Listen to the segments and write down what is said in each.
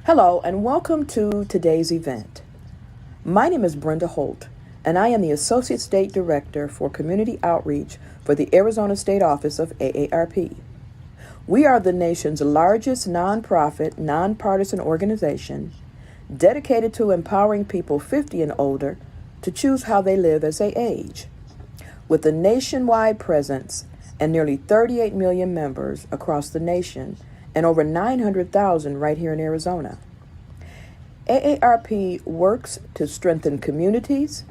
Hello and welcome to today's event. My name is Brenda Holt and I am the Associate State Director for Community Outreach for the Arizona State Office of AARP. We are the nation's largest nonprofit, nonpartisan organization dedicated to empowering people 50 and older to choose how they live as they age. With a nationwide presence and nearly 38 million members across the nation and over 900,000 right here in Arizona. AARP works to strengthen communities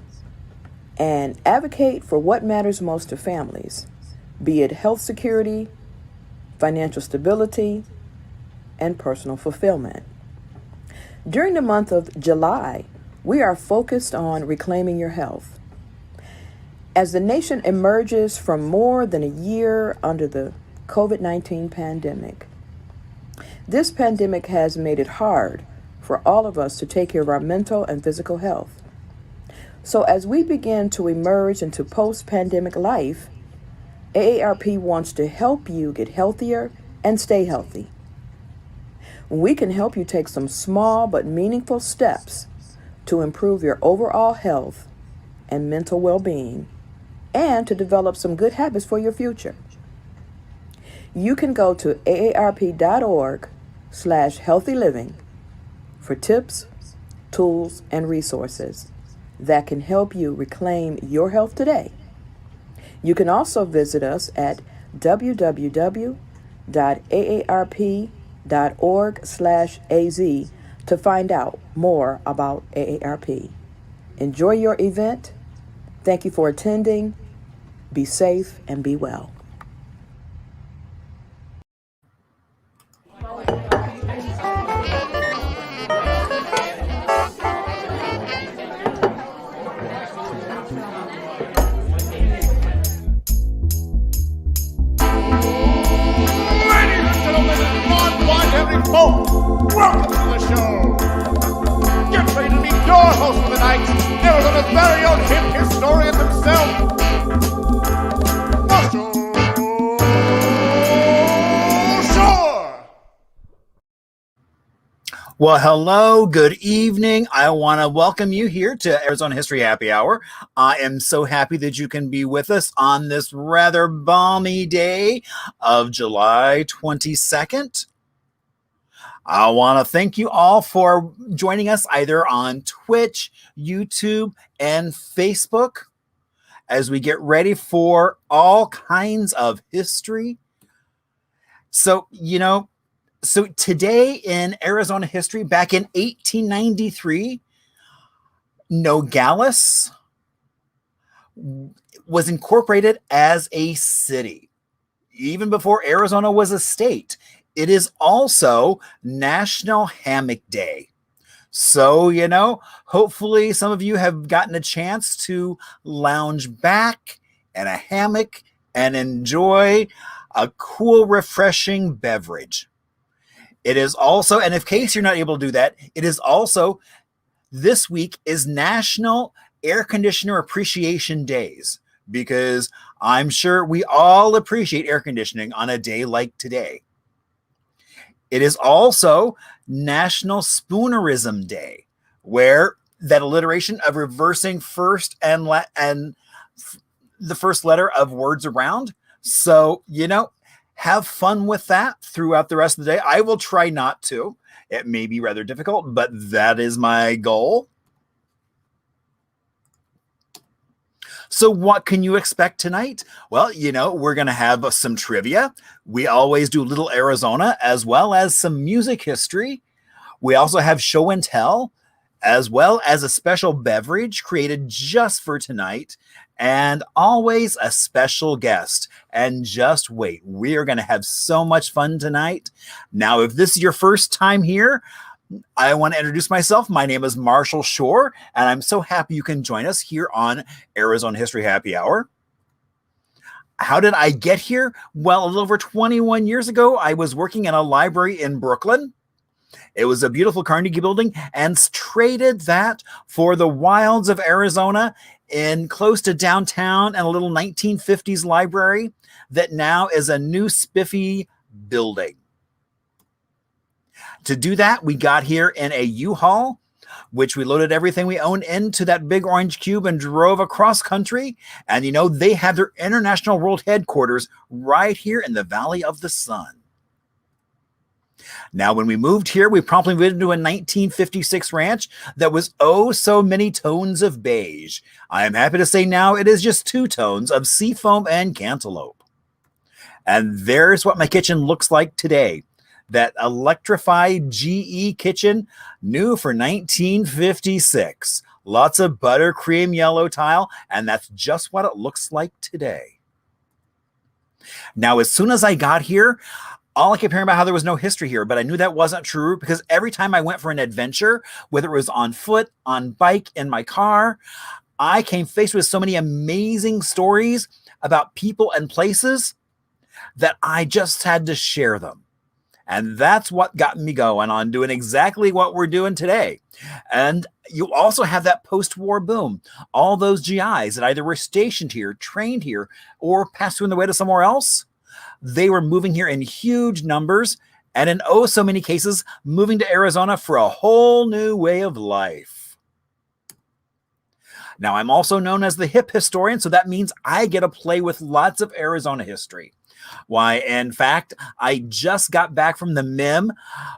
and advocate for what matters most to families, be it health security, financial stability, and personal fulfillment. During the month of July, we are focused on reclaiming your health. As the nation emerges from more than a year under the COVID-19 pandemic, this pandemic has made it hard for all of us to take care of our mental and physical health. So as we begin to emerge into post-pandemic life, AARP wants to help you get healthier and stay healthy. We can help you take some small but meaningful steps to improve your overall health and mental well-being and to develop some good habits for your future. You can go to aarp.org/healthyliving for tips, tools, and resources that can help you reclaim your health today. You can also visit us at www.aarp.org/az to find out more about AARP. Enjoy your event. Thank you for attending. Be safe and be well. Folks, welcome to the show. Get ready to meet your host for the night, Arizona's very own hip historian himself, Marshall Shore. Well, hello, good evening. I want to welcome you here to Arizona History Happy Hour. I am so happy that you can be with us on this rather balmy day of July 22nd. I want to thank you all for joining us either on Twitch, YouTube, and Facebook as we get ready for all kinds of history. So today in Arizona history, back in 1893, Nogales was incorporated as a city, even before Arizona was a state. It is also National Hammock Day. So, hopefully some of you have gotten a chance to lounge back in a hammock and enjoy a cool, refreshing beverage. It is also, and in case you're not able to do that, it is also, this week is National Air Conditioner Appreciation Days, because I'm sure we all appreciate air conditioning on a day like today. It is also National Spoonerism Day, where that alliteration of reversing first and the first letter of words around. So, have fun with that throughout the rest of the day. I will try not to. It may be rather difficult, but that is my goal. So what can you expect tonight? Well, we're going to have some trivia. We always do Little Arizona, as well as some music history. We also have show and tell, as well as a special beverage created just for tonight, and always a special guest. And just wait, we are going to have so much fun tonight. Now, if this is your first time here, I want to introduce myself. My name is Marshall Shore, and I'm so happy you can join us here on Arizona History Happy Hour. How did I get here? Well, a little over 21 years ago, I was working in a library in Brooklyn. It was a beautiful Carnegie building, and traded that for the wilds of Arizona in close to downtown and a little 1950s library that now is a new spiffy building. To do that, we got here in a U-Haul, which we loaded everything we owned into that big orange cube and drove across country. And they have their international world headquarters right here in the Valley of the Sun. Now, when we moved here, we promptly moved into a 1956 ranch that was oh so many tones of beige. I am happy to say now it is just 2 tones of seafoam and cantaloupe. And there's what my kitchen looks like today. That electrified GE kitchen, new for 1956. Lots of buttercream yellow tile, and that's just what it looks like today. Now, as soon as I got here, all I kept hearing about how there was no history here, but I knew that wasn't true because every time I went for an adventure, whether it was on foot, on bike, in my car, I came faced with so many amazing stories about people and places that I just had to share them. And that's what got me going on doing exactly what we're doing today. And you also have that post-war boom. All those GIs that either were stationed here, trained here, or passed through on their way to somewhere else, they were moving here in huge numbers, and in oh so many cases, moving to Arizona for a whole new way of life. Now, I'm also known as the hip historian, so that means I get to play with lots of Arizona history. Why, in fact, I just got back from the MIM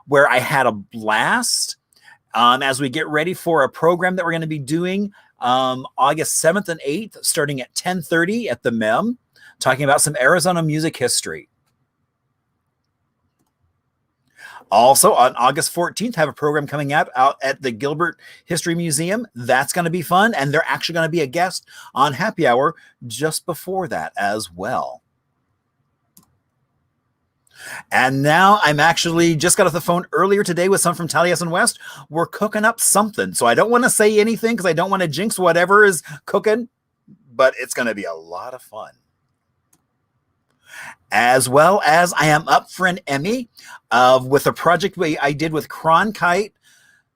where I had a blast as we get ready for a program that we're going to be doing August 7th and 8th, starting at 10:30 at the MIM, talking about some Arizona music history. Also, on August 14th, have a program coming out at the Gilbert History Museum. That's going to be fun, and they're actually going to be a guest on Happy Hour just before that as well. And now I'm actually just got off the phone earlier today with someone from Taliesin West. We're cooking up something. So I don't want to say anything because I don't want to jinx whatever is cooking, but it's going to be a lot of fun. As well as I am up for an Emmy with a project I did with Cronkite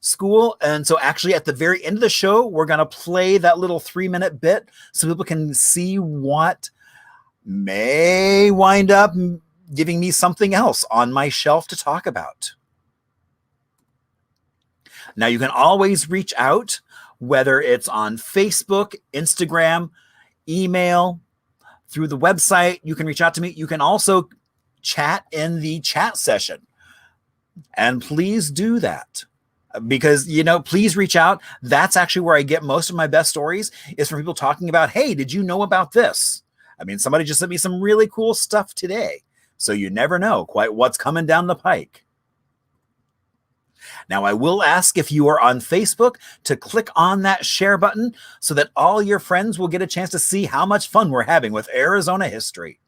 School. And so actually at the very end of the show, we're going to play that little 3-minute bit so people can see what may wind up giving me something else on my shelf to talk about. Now, you can always reach out, whether it's on Facebook, Instagram, email, through the website. You can reach out to me. You can also chat in the chat session. And please do that. Because, please reach out. That's actually where I get most of my best stories, is from people talking about, hey, did you know about this? I mean, somebody just sent me some really cool stuff today. So you never know quite what's coming down the pike. Now, I will ask if you are on Facebook to click on that share button so that all your friends will get a chance to see how much fun we're having with Arizona history.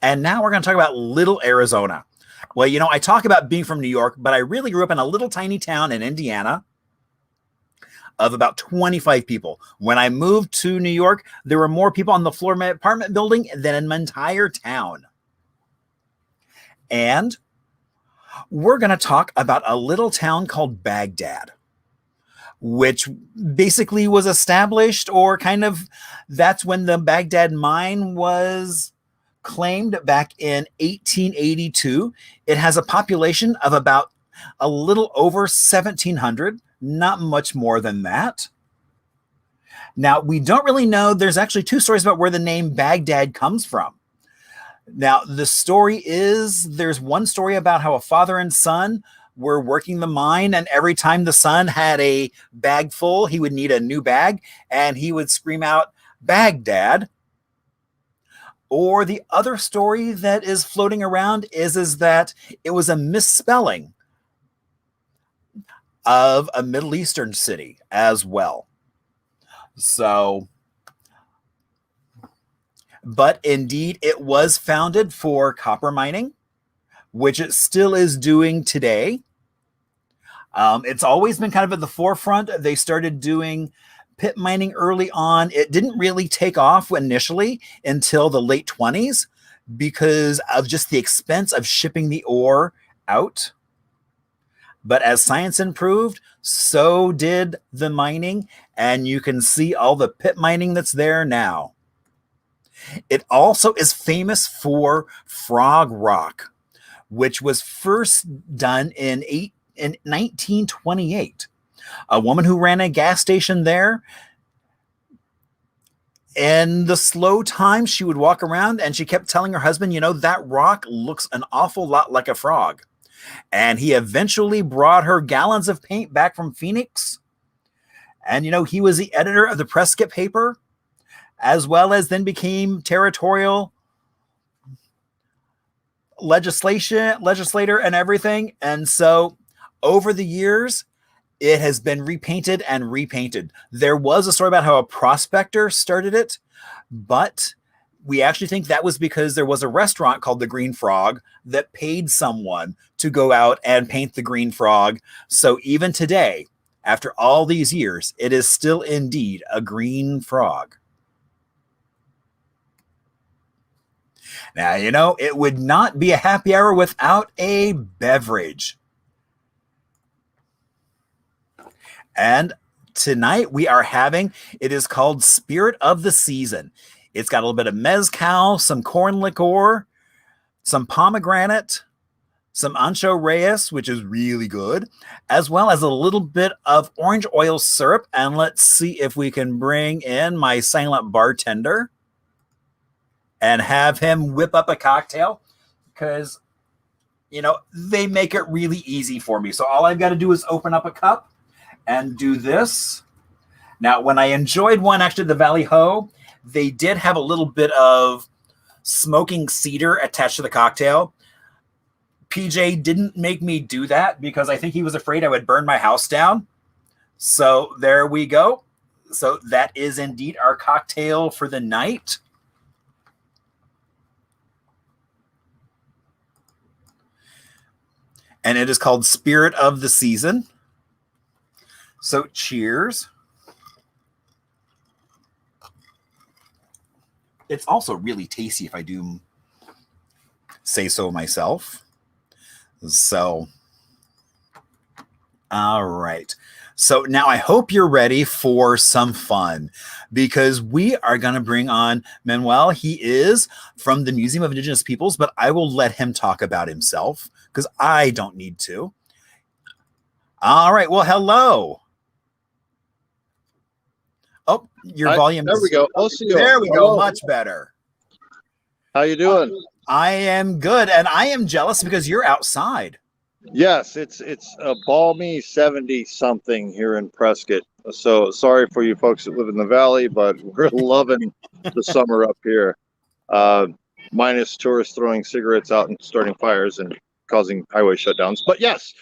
And now we're going to talk about Little Arizona. Well, I talk about being from New York, but I really grew up in a little tiny town in Indiana of about 25 people. When I moved to New York, there were more people on the floor of my apartment building than in my entire town. And we're going to talk about a little town called Baghdad, which basically was established, or that's when the Baghdad mine was claimed back in 1882. It has a population of about a little over 1,700. Not much more than that. Now, we don't really know. There's actually 2 stories about where the name Baghdad comes from. Now, the story is, there's one story about how a father and son were working the mine, and every time the son had a bag full, he would need a new bag, and he would scream out, Baghdad. Or the other story that is floating around is that it was a misspelling of a Middle Eastern city as well. So, but indeed, it was founded for copper mining, which it still is doing today. It's always been kind of at the forefront. They started doing pit mining early on. It didn't really take off initially until the late 20s because of just the expense of shipping the ore out. But as science improved, so did the mining, and you can see all the pit mining that's there now. It also is famous for frog rock, which was first done in 1928. A woman who ran a gas station there. In the slow time, she would walk around and she kept telling her husband, that rock looks an awful lot like a frog. And he eventually brought her gallons of paint back from Phoenix. And, he was the editor of the Prescott paper, as well as then became territorial legislator and everything. And so over the years, it has been repainted and repainted. There was a story about how a prospector started it, but we actually think that was because there was a restaurant called the Green Frog that paid someone to go out and paint the Green Frog. So even today, after all these years, it is still indeed a green frog. Now, it would not be a happy hour without a beverage. And tonight we are having, it is called Spirit of the Season. It's got a little bit of mezcal, some corn liqueur, some pomegranate, some ancho reyes, which is really good, as well as a little bit of orange oil syrup. And let's see if we can bring in my silent bartender and have him whip up a cocktail, because, they make it really easy for me. So all I've got to do is open up a cup and do this. Now, when I enjoyed one, actually, the Valley Ho, they did have a little bit of smoking cedar attached to the cocktail. PJ didn't make me do that because I think he was afraid I would burn my house down. So there we go. So that is indeed our cocktail for the night. And it is called Spirit of the Season. So cheers. It's also really tasty if I do say so myself. So, all right. So now I hope you're ready for some fun, because we are going to bring on Manuel. He is from the Museum of Indigenous Peoples, but I will let him talk about himself because I don't need to. All right. Well, hello. Oh, your volume. There we go. I'll see you. There we go. Much better. How you doing? I am good, and I am jealous because you're outside. Yes, it's a balmy 70 something here in Prescott. So sorry for you folks that live in the valley, but we're loving the summer up here. Minus tourists throwing cigarettes out and starting fires and causing highway shutdowns. But yes,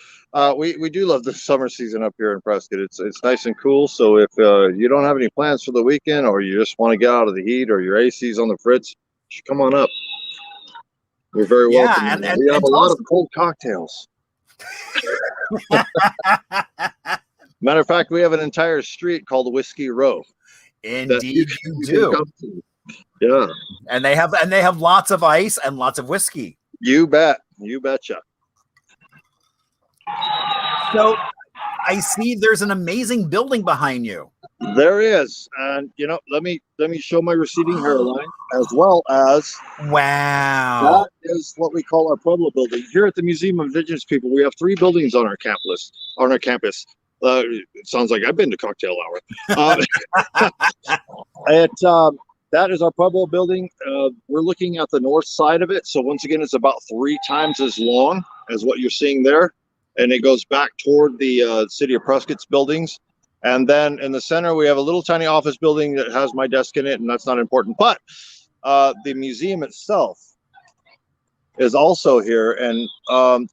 we do love the summer season up here in Prescott. It's nice and cool. So if you don't have any plans for the weekend, or you just want to get out of the heat, or your AC's on the fritz, you should come on up. We're very welcome. And we have a lot of cold cocktails. Matter of fact, we have an entire street called Whiskey Row. Indeed, you do. Yeah, and they have lots of ice and lots of whiskey. You bet. You betcha. So I see there's an amazing building behind you. There is, and let me show my receding hairline, as well as wow. That is what we call our Pueblo Building. Here at the Museum of Indigenous People, we have 3 buildings on our campus. It sounds like I've been to cocktail hour. That is our Pueblo Building. We're looking at the north side of it. So once again, it's about 3 times as long as what you're seeing there. And it goes back toward the City of Prescott's buildings. And then in the center, we have a little tiny office building that has my desk in it, and that's not important. But the museum itself is also here. And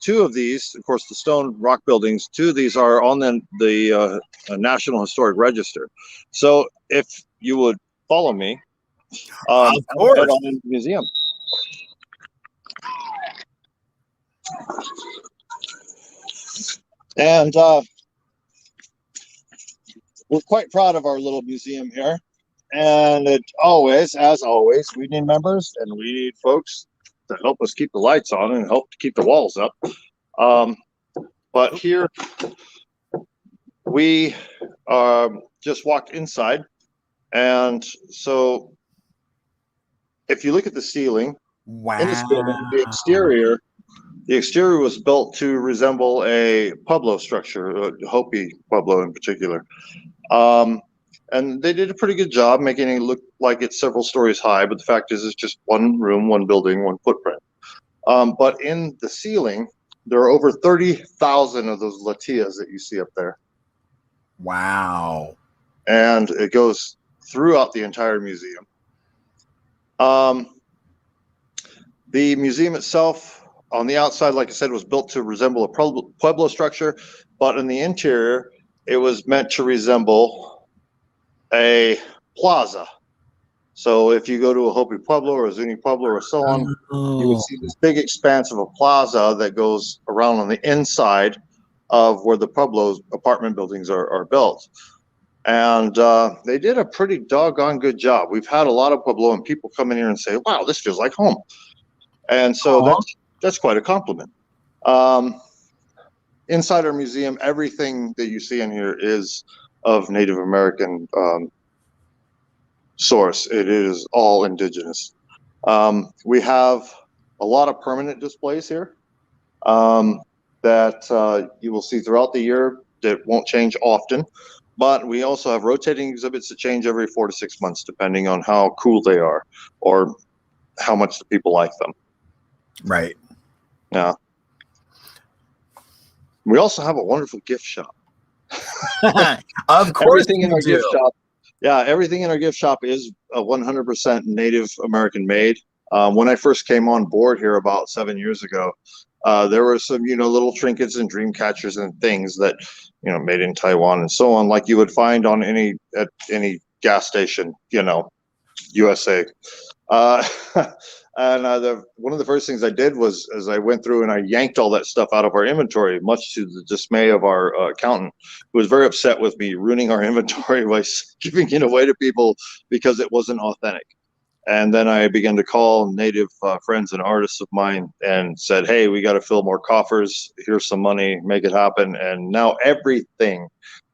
2 of these, of course, the stone rock buildings, 2 of these are on the National Historic Register. So if you would follow me, of course, head on into the museum. And we're quite proud of our little museum here. And it always, as always, we need members and we need folks to help us keep the lights on and help to keep the walls up. But here we just walked inside. And so if you look at the ceiling, wow, in this building, the exterior The exterior was built to resemble a Pueblo structure, a Hopi Pueblo in particular. And they did a pretty good job making it look like it's several stories high, but the fact is it's just one room, one building, one footprint. But in the ceiling, there are over 30,000 of those latillas that you see up there. Wow. And it goes throughout the entire museum. The museum itself, on the outside, like I said, was built to resemble a Pueblo structure, but in the interior, it was meant to resemble a plaza. So if you go to a Hopi Pueblo or a Zuni Pueblo or so on, you would see this big expanse of a plaza that goes around on the inside of where the Pueblo's apartment buildings are built. And they did a pretty doggone good job. We've had a lot of Puebloan people come in here and say, wow, this feels like home. And so that's quite a compliment. Inside our museum, everything that you see in here is of Native American source. It is all indigenous. We have a lot of permanent displays here that you will see throughout the year that won't change often. But we also have rotating exhibits that change every 4 to 6 months, depending on how cool they are or how much the people like them. Right. Yeah. We also have a wonderful gift shop. Of course, everything in our gift shop. Yeah, everything in our gift shop is 100% Native American made. When I first came on board here about 7 years ago, there were some, little trinkets and dream catchers and things that, made in Taiwan and so on, like you would find on at any gas station, USA. And one of the first things I did was, as I went through and I yanked all that stuff out of our inventory, much to the dismay of our accountant, who was very upset with me ruining our inventory by giving it away to people because it wasn't authentic. And then I began to call Native friends and artists of mine and said, hey, we got to fill more coffers. Here's some money, make it happen. And now everything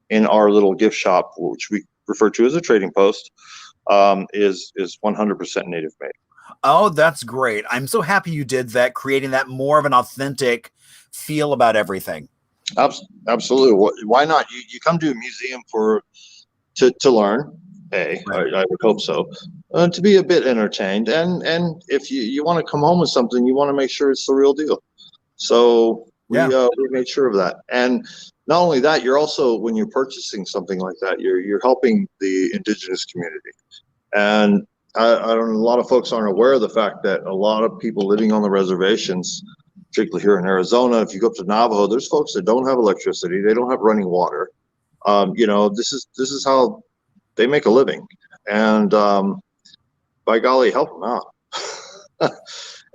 in our little gift shop, which we refer to as a trading post, is 100% Native made. Oh, that's great. I'm so happy you did that, creating that more of an authentic feel about everything. Absolutely. Why not? You come to a museum to learn. Hey, right. I would hope so. To be a bit entertained, and if you want to come home with something, you want to make sure it's the real deal. So we made sure of that. And not only that, you're also, when you're purchasing something like that, you're helping the indigenous community. And I don't. A lot of folks aren't aware of the fact that a lot of people living on the reservations, particularly here in Arizona, if you go up to Navajo, there's folks that don't have electricity, they don't have running water. This is how they make a living, and by golly, help them out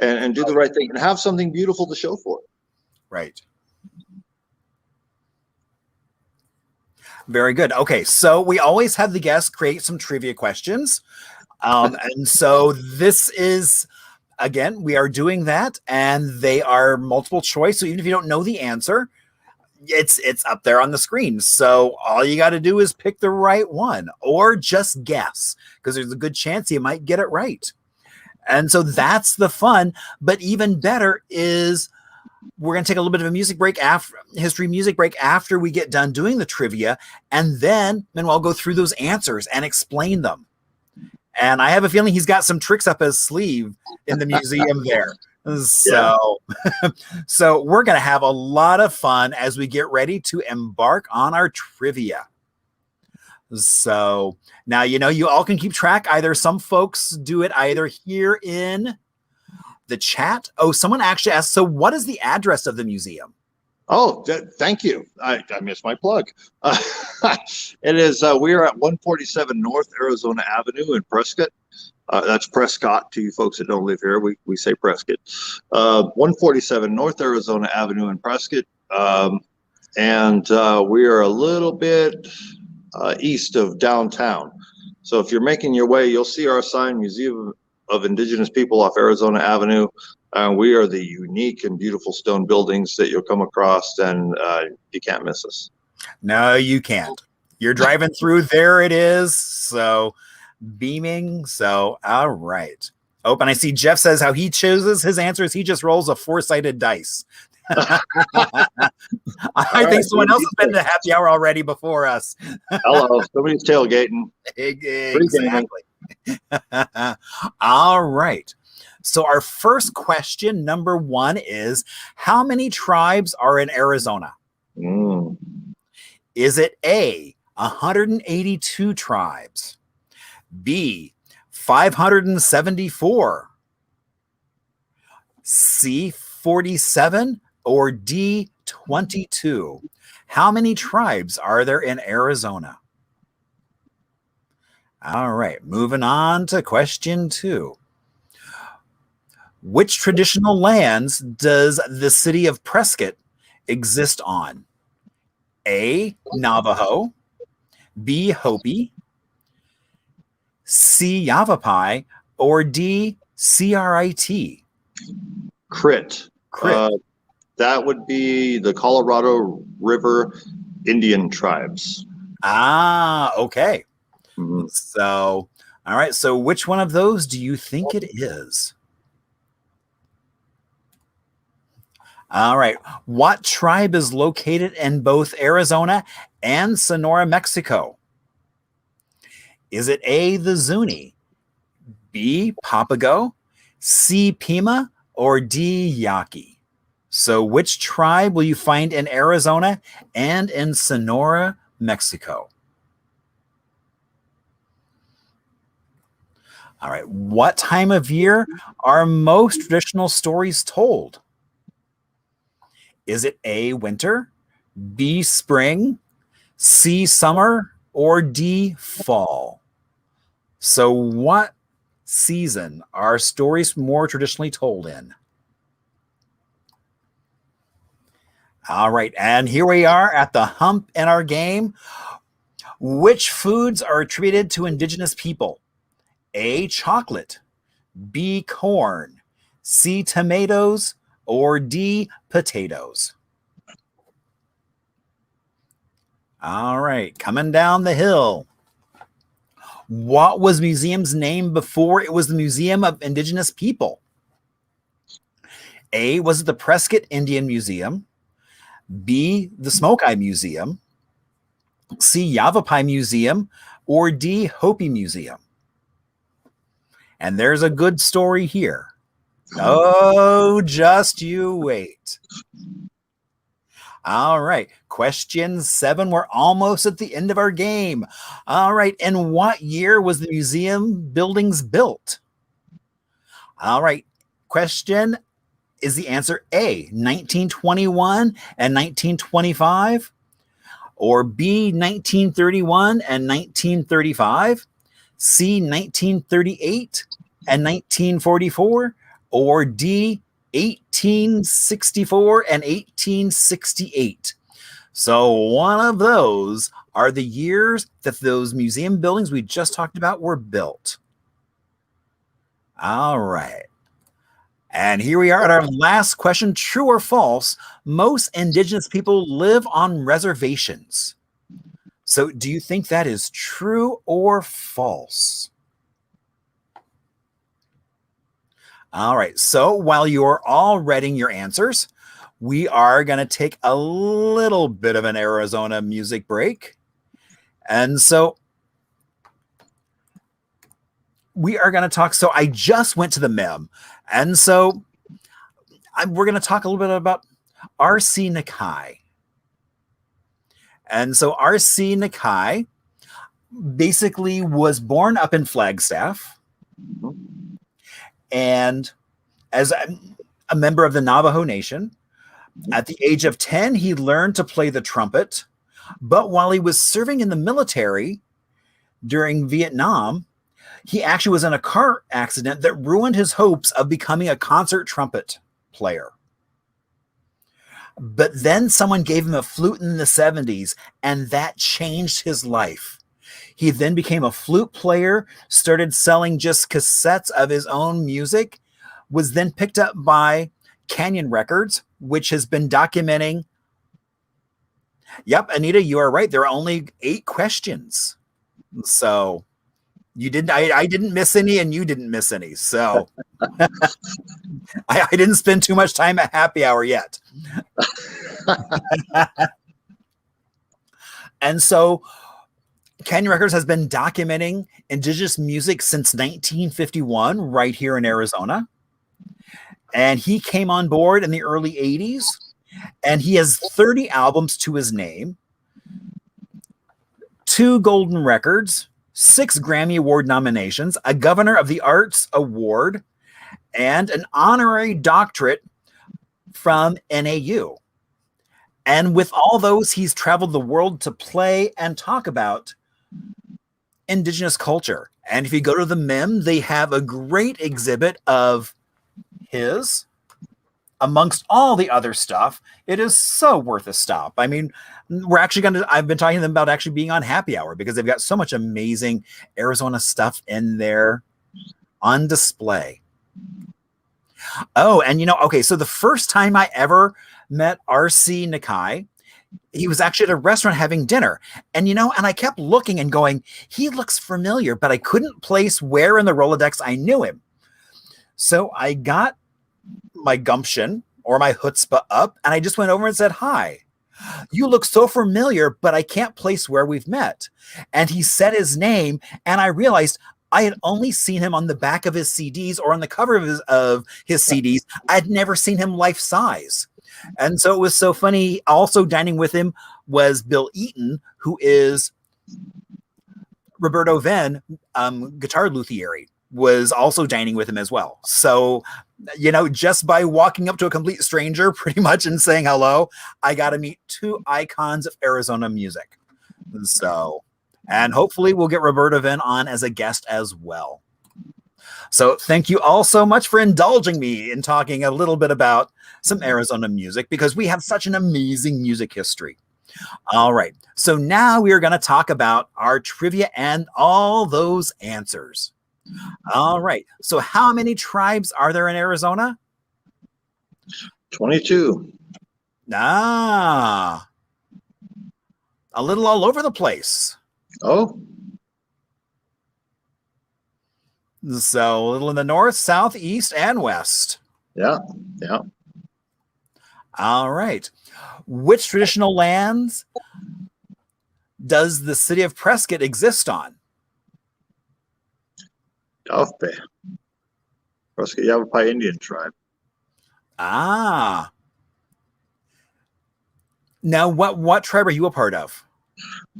and do the right thing and have something beautiful to show for it. Right. Very good. Okay, so we always have the guests create some trivia questions. And so this is, again, we are doing that, and they are multiple choice. So even if you don't know the answer, it's up there on the screen. So all you got to do is pick the right one or just guess, because there's a good chance you might get it right. And so that's the fun. But even better is we're going to take a little bit of a history music break after we get done doing the trivia. And then Manuel go through those answers and explain them. And I have a feeling he's got some tricks up his sleeve in the museum there. So, so we're going to have a lot of fun as we get ready to embark on our trivia. So now, you all can keep track. Either some folks do it either here in the chat. Oh, someone actually asked, so what is the address of the museum? Oh, thank you. I missed my plug. It is, we are at 147 North Arizona Avenue in Prescott. That's Prescott to you folks that don't live here. We say Prescott. 147 North Arizona Avenue in Prescott. And we are a little bit east of downtown. So if you're making your way, you'll see our sign, Museum of Indigenous People off Arizona Avenue. We are the unique and beautiful stone buildings that you'll come across, and you can't miss us. No, you can't. You're driving through, there it is. So beaming. So, all right. Oh, and I see Jeff says how he chooses his answers. He just rolls a 4-sided dice. I think someone else has been to happy hour already before us. Hello, somebody's tailgating. Exactly. All right. So our first question, number 1, is how many tribes are in Arizona? Is it A, 182 tribes, B, 574, C, 47, or D, 22? How many tribes are there in Arizona? All right, moving on to question 2. Which traditional lands does the city of Prescott exist on? A, Navajo, B, Hopi, C, Yavapai, or D, CRIT? Crit. That would be the Colorado River Indian tribes. Okay. Mm-hmm. So, all right. So which one of those do you think it is? All right. What tribe is located in both Arizona and Sonora, Mexico? Is it A, the Zuni, B, Papago, C, Pima, or D, Yaqui? So which tribe will you find in Arizona and in Sonora, Mexico? All right. What time of year are most traditional stories told? Is it A, winter, B, spring, C, summer, or D, fall? So what season are stories more traditionally told in? All right, and here we are at the hump in our game. Which foods are attributed to Indigenous people? A, chocolate, B, corn, C, tomatoes, or D, potatoes? All right, coming down the hill. What was the museum's name before it was the Museum of Indigenous People? A, was it the Prescott Indian Museum? B, the Smoke Eye Museum? C, Yavapai Museum? Or D, Hopi Museum? And there's a good story here. Oh, just you wait. All right. Question 7. We're almost at the end of our game. All right. In what year was the museum buildings built? All right. Question, is the answer A, 1921 and 1925? Or B, 1931 and 1935? C, 1938 and 1944? Or D, 1864 and 1868? So one of those are the years that those museum buildings we just talked about were built. All right. And here we are at our last question. True or false? Most Indigenous people live on reservations. So do you think that is true or false? All right. So while you're all writing your answers, we are going to take a little bit of an Arizona music break. And so we are going to talk. So I just went to the MEM. And so we're going to talk a little bit about R.C. Nikai. And so R.C. Nikai basically was born up in Flagstaff. And as a member of the Navajo Nation, at the age of 10, he learned to play the trumpet. But while he was serving in the military during Vietnam, he actually was in a car accident that ruined his hopes of becoming a concert trumpet player. But then someone gave him a flute in the 70s, and that changed his life. He then became a flute player, started selling just cassettes of his own music, was then picked up by Canyon Records, which has been documenting. Yep, Anita, you are right. There are only 8 questions. So You didn't. I didn't miss any, and you didn't miss any. So I didn't spend too much time at happy hour yet. And so Canyon Records has been documenting indigenous music since 1951 right here in Arizona. And he came on board in the early 80s, and he has 30 albums to his name, 2 golden records, 6 Grammy Award nominations, a Governor of the Arts Award, and an honorary doctorate from NAU. And with all those, he's traveled the world to play and talk about indigenous culture. And if you go to the MIM, they have a great exhibit of his, amongst all the other stuff. It is so worth a stop. I mean, I've been talking to them about actually being on happy hour because they've got so much amazing Arizona stuff in there on display. Oh, and okay, so the first time I ever met RC Nikai, he was actually at a restaurant having dinner. And and I kept looking and going, he looks familiar, but I couldn't place where in the Rolodex I knew him. So I got my gumption or my chutzpah up, and I just went over and said, hi. You look so familiar, but I can't place where we've met. And he said his name, and I realized I had only seen him on the back of his CDs or on the cover of his CDs. I'd never seen him life size. And so it was so funny. Also dining with him was Bill Eaton, who is Roberto Venn, guitar luthier, was also dining with him as well. So, just by walking up to a complete stranger pretty much and saying hello, I got to meet 2 icons of Arizona music. So, and hopefully we'll get Roberto Venn on as a guest as well. So thank you all so much for indulging me in talking a little bit about some Arizona music, because we have such an amazing music history. All right. So now we are going to talk about our trivia and all those answers. All right. So how many tribes are there in Arizona? 22. A little all over the place. Oh. So a little in the north, south, east, and west. Yeah. All right. Which traditional lands does the city of Prescott exist on? Aarp. Prescott Yavapai Indian tribe. Now what tribe are you a part of?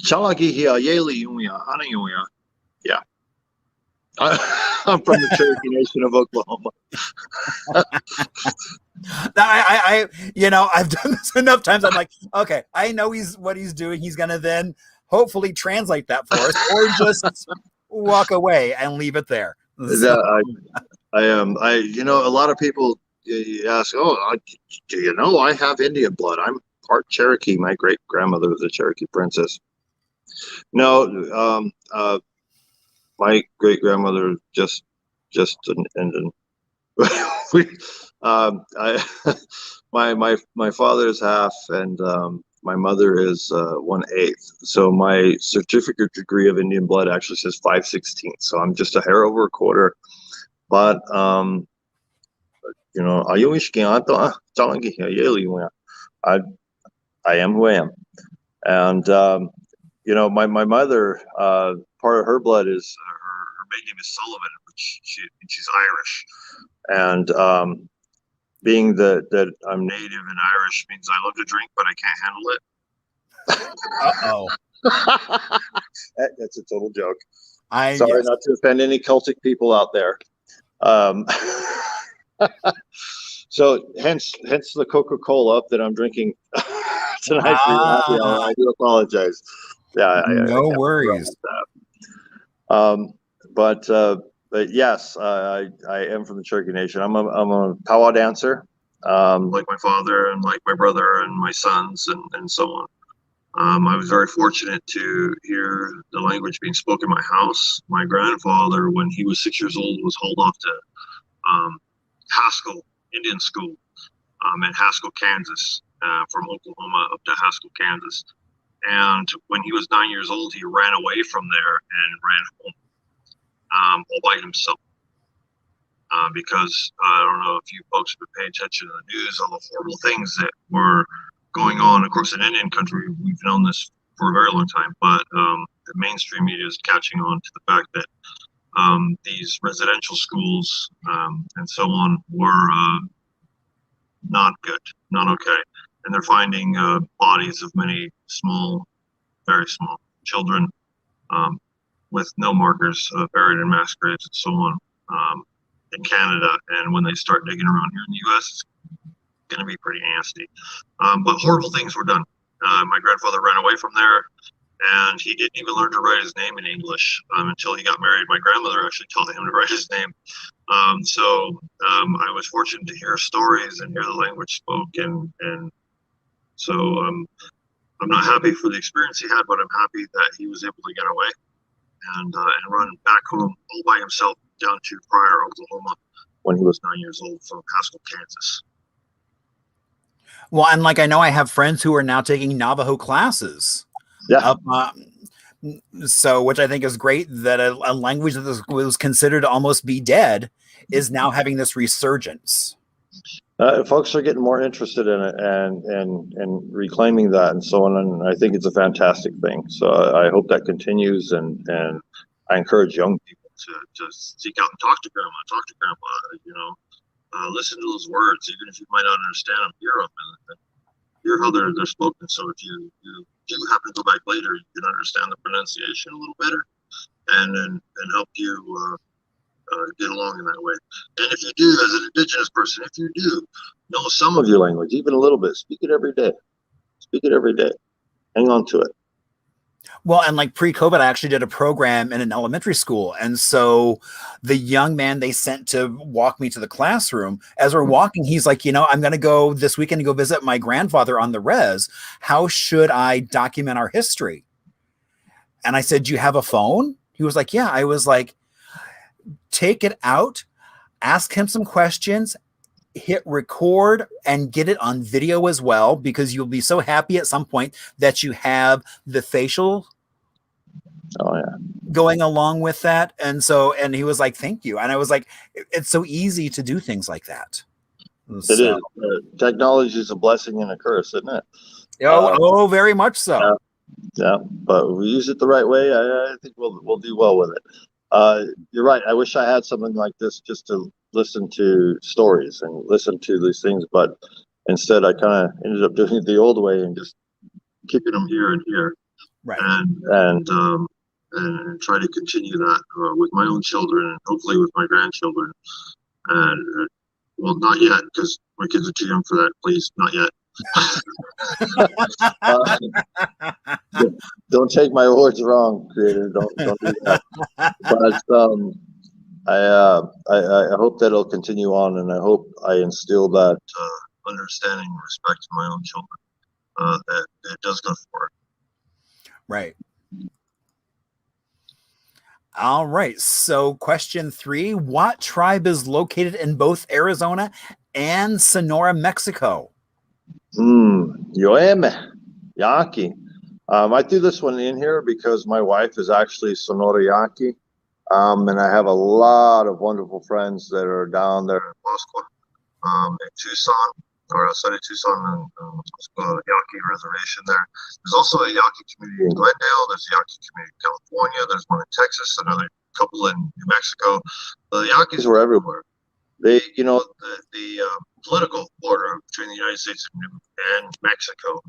Chalagihia Yeli Uya Anayuya. Yeah. I'm from the Cherokee Nation of Oklahoma. I've done this enough times. I'm like, okay, I know what he's doing. He's gonna then hopefully translate that for us, or just walk away and leave it there. So. I am. A lot of people ask, do you know I have Indian blood? I'm part Cherokee. My great grandmother was a Cherokee princess. No, my great grandmother just an Indian. My father's half, and my mother is 1/8. So my certificate degree of Indian blood actually says 5/16. So I'm just a hair over a quarter. But I am who I am. And my mother, part of her blood is her maiden name is Sullivan, which she's Irish. And being that I'm native and Irish means I love to drink, but I can't handle it. That's a total joke. Sorry not to offend any Celtic people out there. So hence the Coca-Cola that I'm drinking tonight. I do apologize. Yeah, no worries. But yes, I am from the Cherokee Nation. I'm a powwow dancer, like my father and like my brother and my sons and so on. I was very fortunate to hear the language being spoken in my house. My grandfather, when he was 6 years old, was hauled off to Haskell Indian School in Haskell, Kansas, from Oklahoma up to Haskell, Kansas. And when he was 9 years old, he ran away from there and ran home. all by himself. Because I don't know if you folks have been paying attention to the news, all the horrible things that were going on. Of course, in Indian country, we've known this for a very long time, but the mainstream media is catching on to the fact that these residential schools and so on were not good, not okay. And they're finding bodies of many small, very small children with no markers, buried in mass graves and so on. In Canada, and when they start digging around here in the U.S., it's going to be pretty nasty. But horrible things were done. My grandfather ran away from there, and he didn't even learn to write his name in English until he got married. My grandmother actually taught him to write his name. So I was fortunate to hear stories and hear the language spoken, and so I'm not happy for the experience he had, but I'm happy that he was able to get away and run back home all by himself down to Pryor, Oklahoma, when he was 9 years old from Haskell, Kansas. Well, and like I know I have friends who are now taking Navajo classes. Yeah. So, which I think is great that a language that was considered to almost be dead is now having this resurgence. Folks are getting more interested in it and reclaiming that and so on, and I think it's a fantastic thing. So I hope that continues, and I encourage young people to seek out and talk to grandma, you know, listen to those words, even if you might not understand them, hear them and hear how they're spoken. So if you happen to go back later, you can understand the pronunciation a little better and help you get along in that way. And if you do, as an Indigenous person, if you do know some of your language, even a little bit, speak it every day. Speak it every day. Hang on to it. Well, and like pre-COVID, I actually did a program in an elementary school. And so the young man they sent to walk me to the classroom, as we're walking, he's like, you know, I'm going to go this weekend to go visit my grandfather on the res. How should I document our history? And I said, do you have a phone? He was like, yeah. I was like, take it out, ask him some questions, hit record and get it on video as well, because you'll be so happy at some point that you have the facial going along with that. And so, and he was like, thank you. And I was like, it's so easy to do things like that. It is. Technology is a blessing and a curse, isn't it? Oh, very much so. Yeah, but if we use it the right way, I think we'll do well with it. You're right. I wish I had something like this just to listen to stories and listen to these things, but instead I kind of ended up doing it the old way and just kicking them here and here, right? And try to continue that with my own children and hopefully with my grandchildren. And well, not yet, because my kids are too young for that. Please, not yet. Don't take my words wrong, creator. Don't do that. But I hope that it'll continue on, and I hope I instill that understanding and respect in my own children. That it does go forward. Right. All right. So question 3, what tribe is located in both Arizona and Sonora, Mexico? Yoeme, Yaqui. I threw this one in here because my wife is actually Sonora Yaqui. And I have a lot of wonderful friends that are down there in Pascua, in Tucson, or outside of Tucson, and Yaqui Reservation there. There's also a Yaqui community in Glendale. There's a Yaqui community in California. There's one in Texas, another couple in New Mexico. The Yaquis were everywhere. They, you know, the political border between the United States and Mexico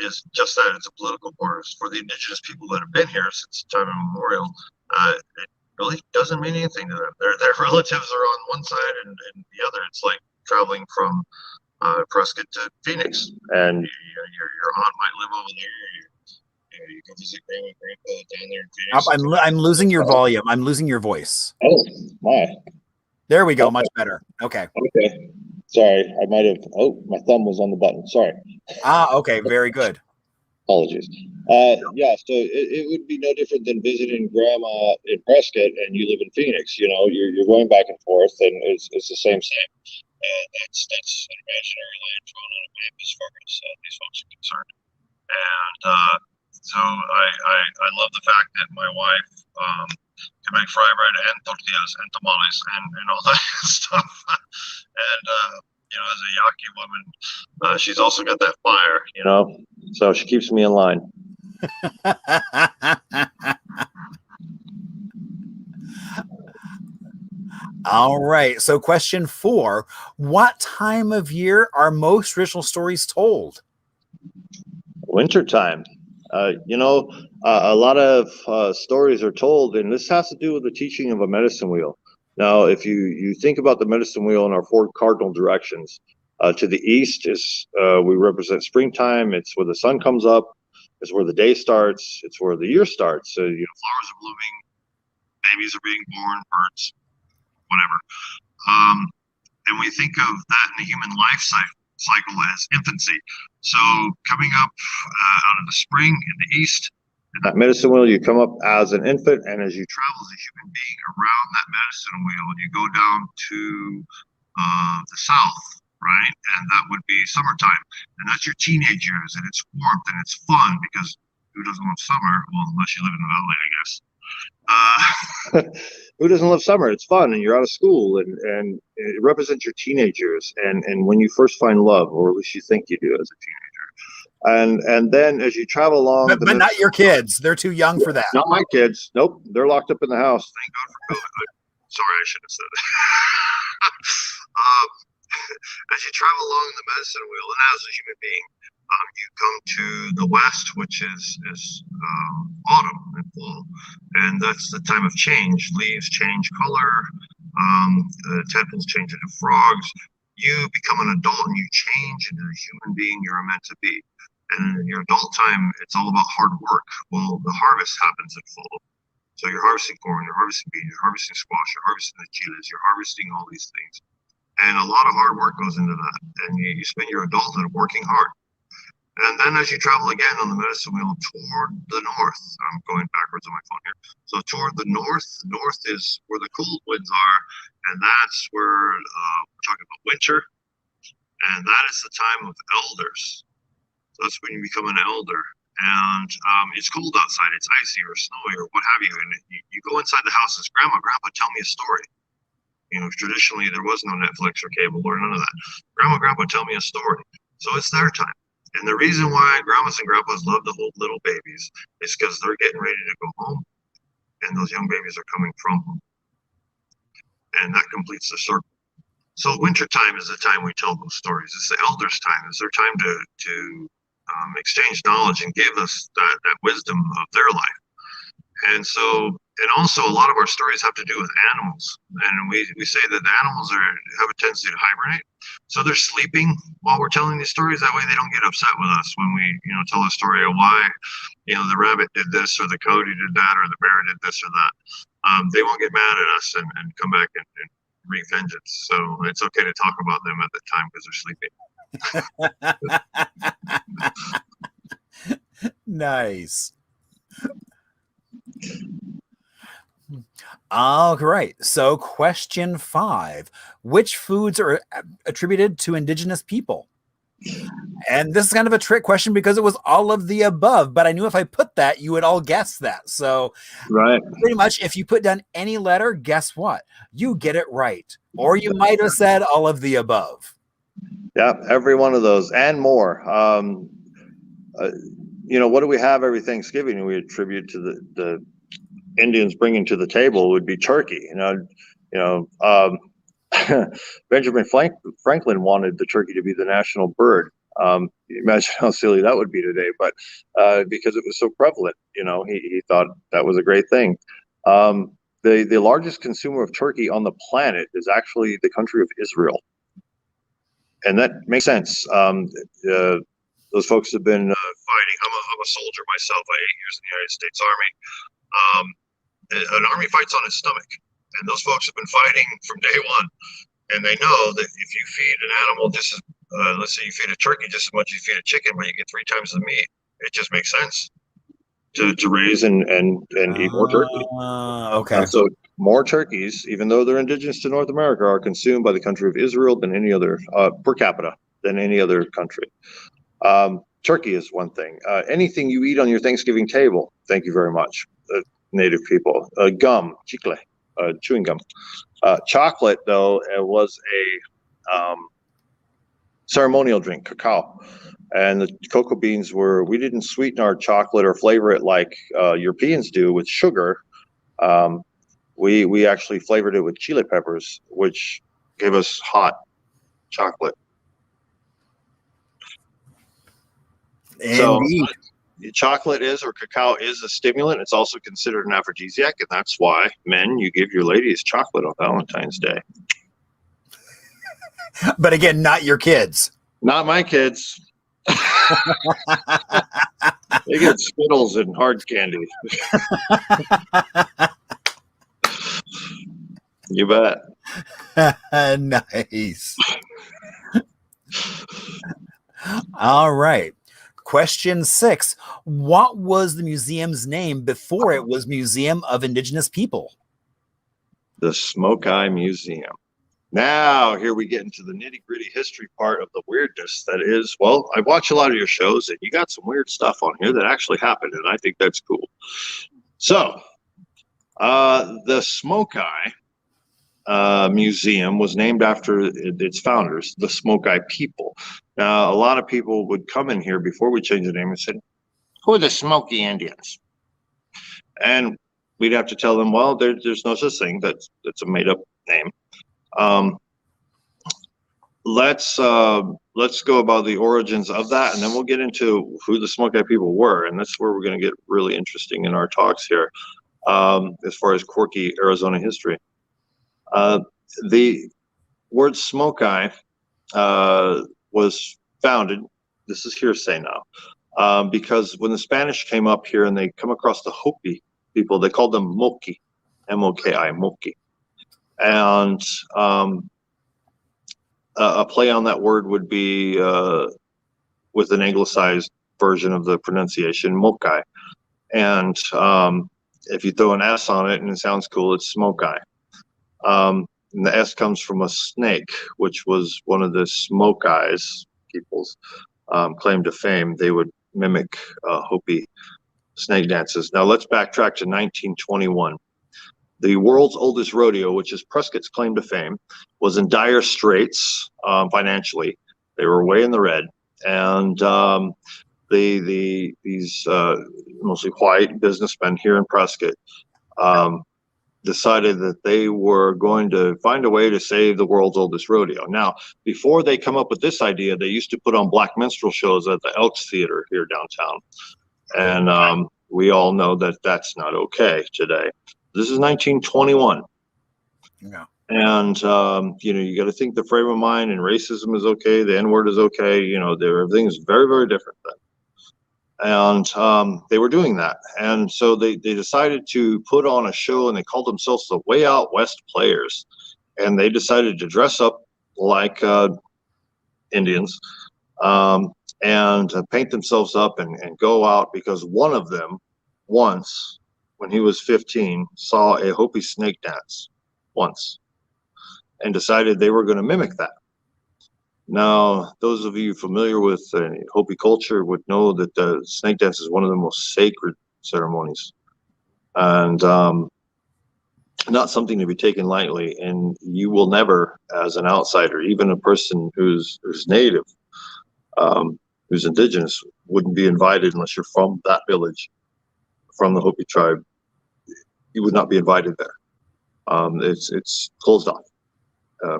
is just that. It's a political border. For the indigenous people that have been here since time immemorial, it really doesn't mean anything to them. Their relatives are on one side and the other. It's like traveling from Prescott to Phoenix, and your aunt might live over there. You can visit grandma and grandpa down there in Phoenix. I'm losing your volume. I'm losing your voice. Oh my! There we go. Much better. Okay. Okay. Sorry, I might have. Oh, my thumb was on the button. Sorry. Okay. Very good. Apologies. Yeah, so it would be no different than visiting grandma in Prescott and you live in Phoenix. You know, you're going back and forth, and it's the same. That's an imaginary line drawn on a map as far as these folks are concerned. And so I love the fact that my wife can make fry bread and tortillas and tamales and all that stuff. And as a Yaqui woman, she's also got that fire, so she keeps me in line. All right. So question 4, what time of year are most traditional stories told? Wintertime. A lot of stories are told, and this has to do with the teaching of a medicine wheel. Now, if you think about the medicine wheel in our 4 cardinal directions, to the east is we represent springtime. It's where the sun comes up. It's where the day starts. It's where the year starts. So flowers are blooming, babies are being born, birds, whatever. And we think of that in the human life cycle as infancy. So coming up out of the spring in the east, in that medicine wheel, you come up as an infant, and as you travel as a human being around that medicine wheel, you go down to the south, right? And that would be summertime, and that's your teenage years, and it's warmth and it's fun, because who doesn't love summer? Well, unless you live in the valley, I guess. Who doesn't love summer? It's fun, and you're out of school, and it represents your teenage years, and when you first find love, or at least you think you do as a teenager. And then as you travel along, but not your kids. They're too young for that. Not my kids. Nope, they're locked up in the house. Thank God for COVID. Sorry, I shouldn't have said that. As you travel along the medicine wheel, and as a human being, you come to the west, which is autumn and fall, and that's the time of change. Leaves change color, tadpoles change into frogs. You become an adult and you change into the human being you're meant to be. And in your adult time, it's all about hard work. Well, the harvest happens in fall. So you're harvesting corn, you're harvesting beans, you're harvesting squash, you're harvesting the chiles, you're harvesting all these things. And a lot of hard work goes into that. And you spend your adulthood working hard. And then as you travel again on the medicine wheel toward the north, I'm going backwards on my phone here. So toward the north is where the cold winds are. And that's where we're talking about winter. And that is the time of elders. So that's when you become an elder. And it's cold outside, it's icy or snowy or what have you. And you go inside the house and say, Grandpa, tell me a story. Traditionally there was no Netflix or cable or none of that. Grandpa, tell me a story. So it's their time. And the reason why grandmas and grandpas love to hold little babies is because they're getting ready to go home. And those young babies are coming from home. And that completes the circle. So winter time is the time we tell those stories. It's the elders' time. It's their time to exchange knowledge and give us that wisdom of their life. And also a lot of our stories have to do with animals. And we say that the animals have a tendency to hibernate. So they're sleeping while we're telling these stories. That way they don't get upset with us when we, tell a story of why, the rabbit did this or the coyote did that or the bear did this or that. They won't get mad at us and come back and wreak vengeance. So it's okay to talk about them at the time because they're sleeping. Nice. All right. So question 5, which foods are attributed to Indigenous people? And this is kind of a trick question because it was all of the above, but I knew if I put that, you would all guess that. So right. Pretty much if you put down any letter, guess what? You get it right. Or you might have said all of the above. Yeah, every one of those and more. What do we have every Thanksgiving we attribute to the Indians bringing to the table would be turkey. Benjamin Franklin wanted the turkey to be the national bird. Imagine how silly that would be today, but because it was so prevalent, he thought that was a great thing. The largest consumer of turkey on the planet is actually the country of Israel. And that makes sense. Those folks have been fighting. I'm a soldier myself. I 8 years in the United States Army. An army fights on its stomach, and those folks have been fighting from day one. And they know that if you feed an animal just as, let's say you feed a turkey just as much as you feed a chicken, but you get 3 times the meat, it just makes sense to raise and eat more turkey. Okay. So more turkeys, even though they're indigenous to North America, are consumed by the country of Israel than any other per capita than any other country. Turkey is one thing. Anything you eat on your Thanksgiving table, thank you very much. native people. Gum, chicle, chewing gum. Chocolate, though, it was a ceremonial drink, cacao. And the cocoa beans we didn't sweeten our chocolate or flavor it like Europeans do with sugar. We actually flavored it with chili peppers, which gave us hot chocolate. Indeed. So chocolate or cacao is a stimulant. It's also considered an aphrodisiac, and that's why, men, you give your ladies chocolate on Valentine's Day. But again, not your kids. Not my kids. They get Skittles and hard candy. You bet. Nice. All right. Question 6. What was the museum's name before it was Museum of Indigenous People? The Smoke Eye Museum. Now, here we get into the nitty-gritty history part of the weirdness that is, well, I watch a lot of your shows, and you got some weird stuff on here that actually happened, and I think that's cool. So, the Smoke Eye Museum was named after its founders, the Smoke Eye people. Now, a lot of people would come in here before we changed the name and say, who are the Smoky Indians? And we'd have to tell them, well, there's no such thing. That's a made-up name. Let's go about the origins of that, and then we'll get into who the Smoke Eye people were, and that's where we're going to get really interesting in our talks here, as far as quirky Arizona history. The word Smoke Eye was founded, this is hearsay now, because when the Spanish came up here and they come across the Hopi people, they called them Moki, M-O-K-I, Moki. And a play on that word would be with an anglicized version of the pronunciation, Mokai. And if you throw an S on it and it sounds cool, it's Smoke Eye. And the S comes from a snake, which was one of the Smoke Eyes people's claim to fame. They would mimic Hopi snake dances. Now let's backtrack to 1921. The world's oldest rodeo, which is Prescott's claim to fame, was in dire straits financially. They were way in the red, and these mostly white businessmen here in Prescott decided that they were going to find a way to save the world's oldest rodeo. Now, before they come up with this idea, they used to put on black minstrel shows at the Elks Theater here downtown, and we all know that that's not okay today. This is 1921. Yeah. And, you got to think the frame of mind, and racism is okay. The N-word is okay. Everything is very, very different then. And they were doing that. And so they decided to put on a show, and they called themselves the Way Out West Players. And they decided to dress up like Indians and paint themselves up and go out, because one of them once, when he was 15, saw a Hopi snake dance once and decided they were going to mimic that. Now, those of you familiar with Hopi culture would know that the snake dance is one of the most sacred ceremonies, and not something to be taken lightly. And you will never, as an outsider, even a person who's native, who's indigenous, wouldn't be invited unless you're from that village, from the Hopi tribe. You would not be invited there. It's closed off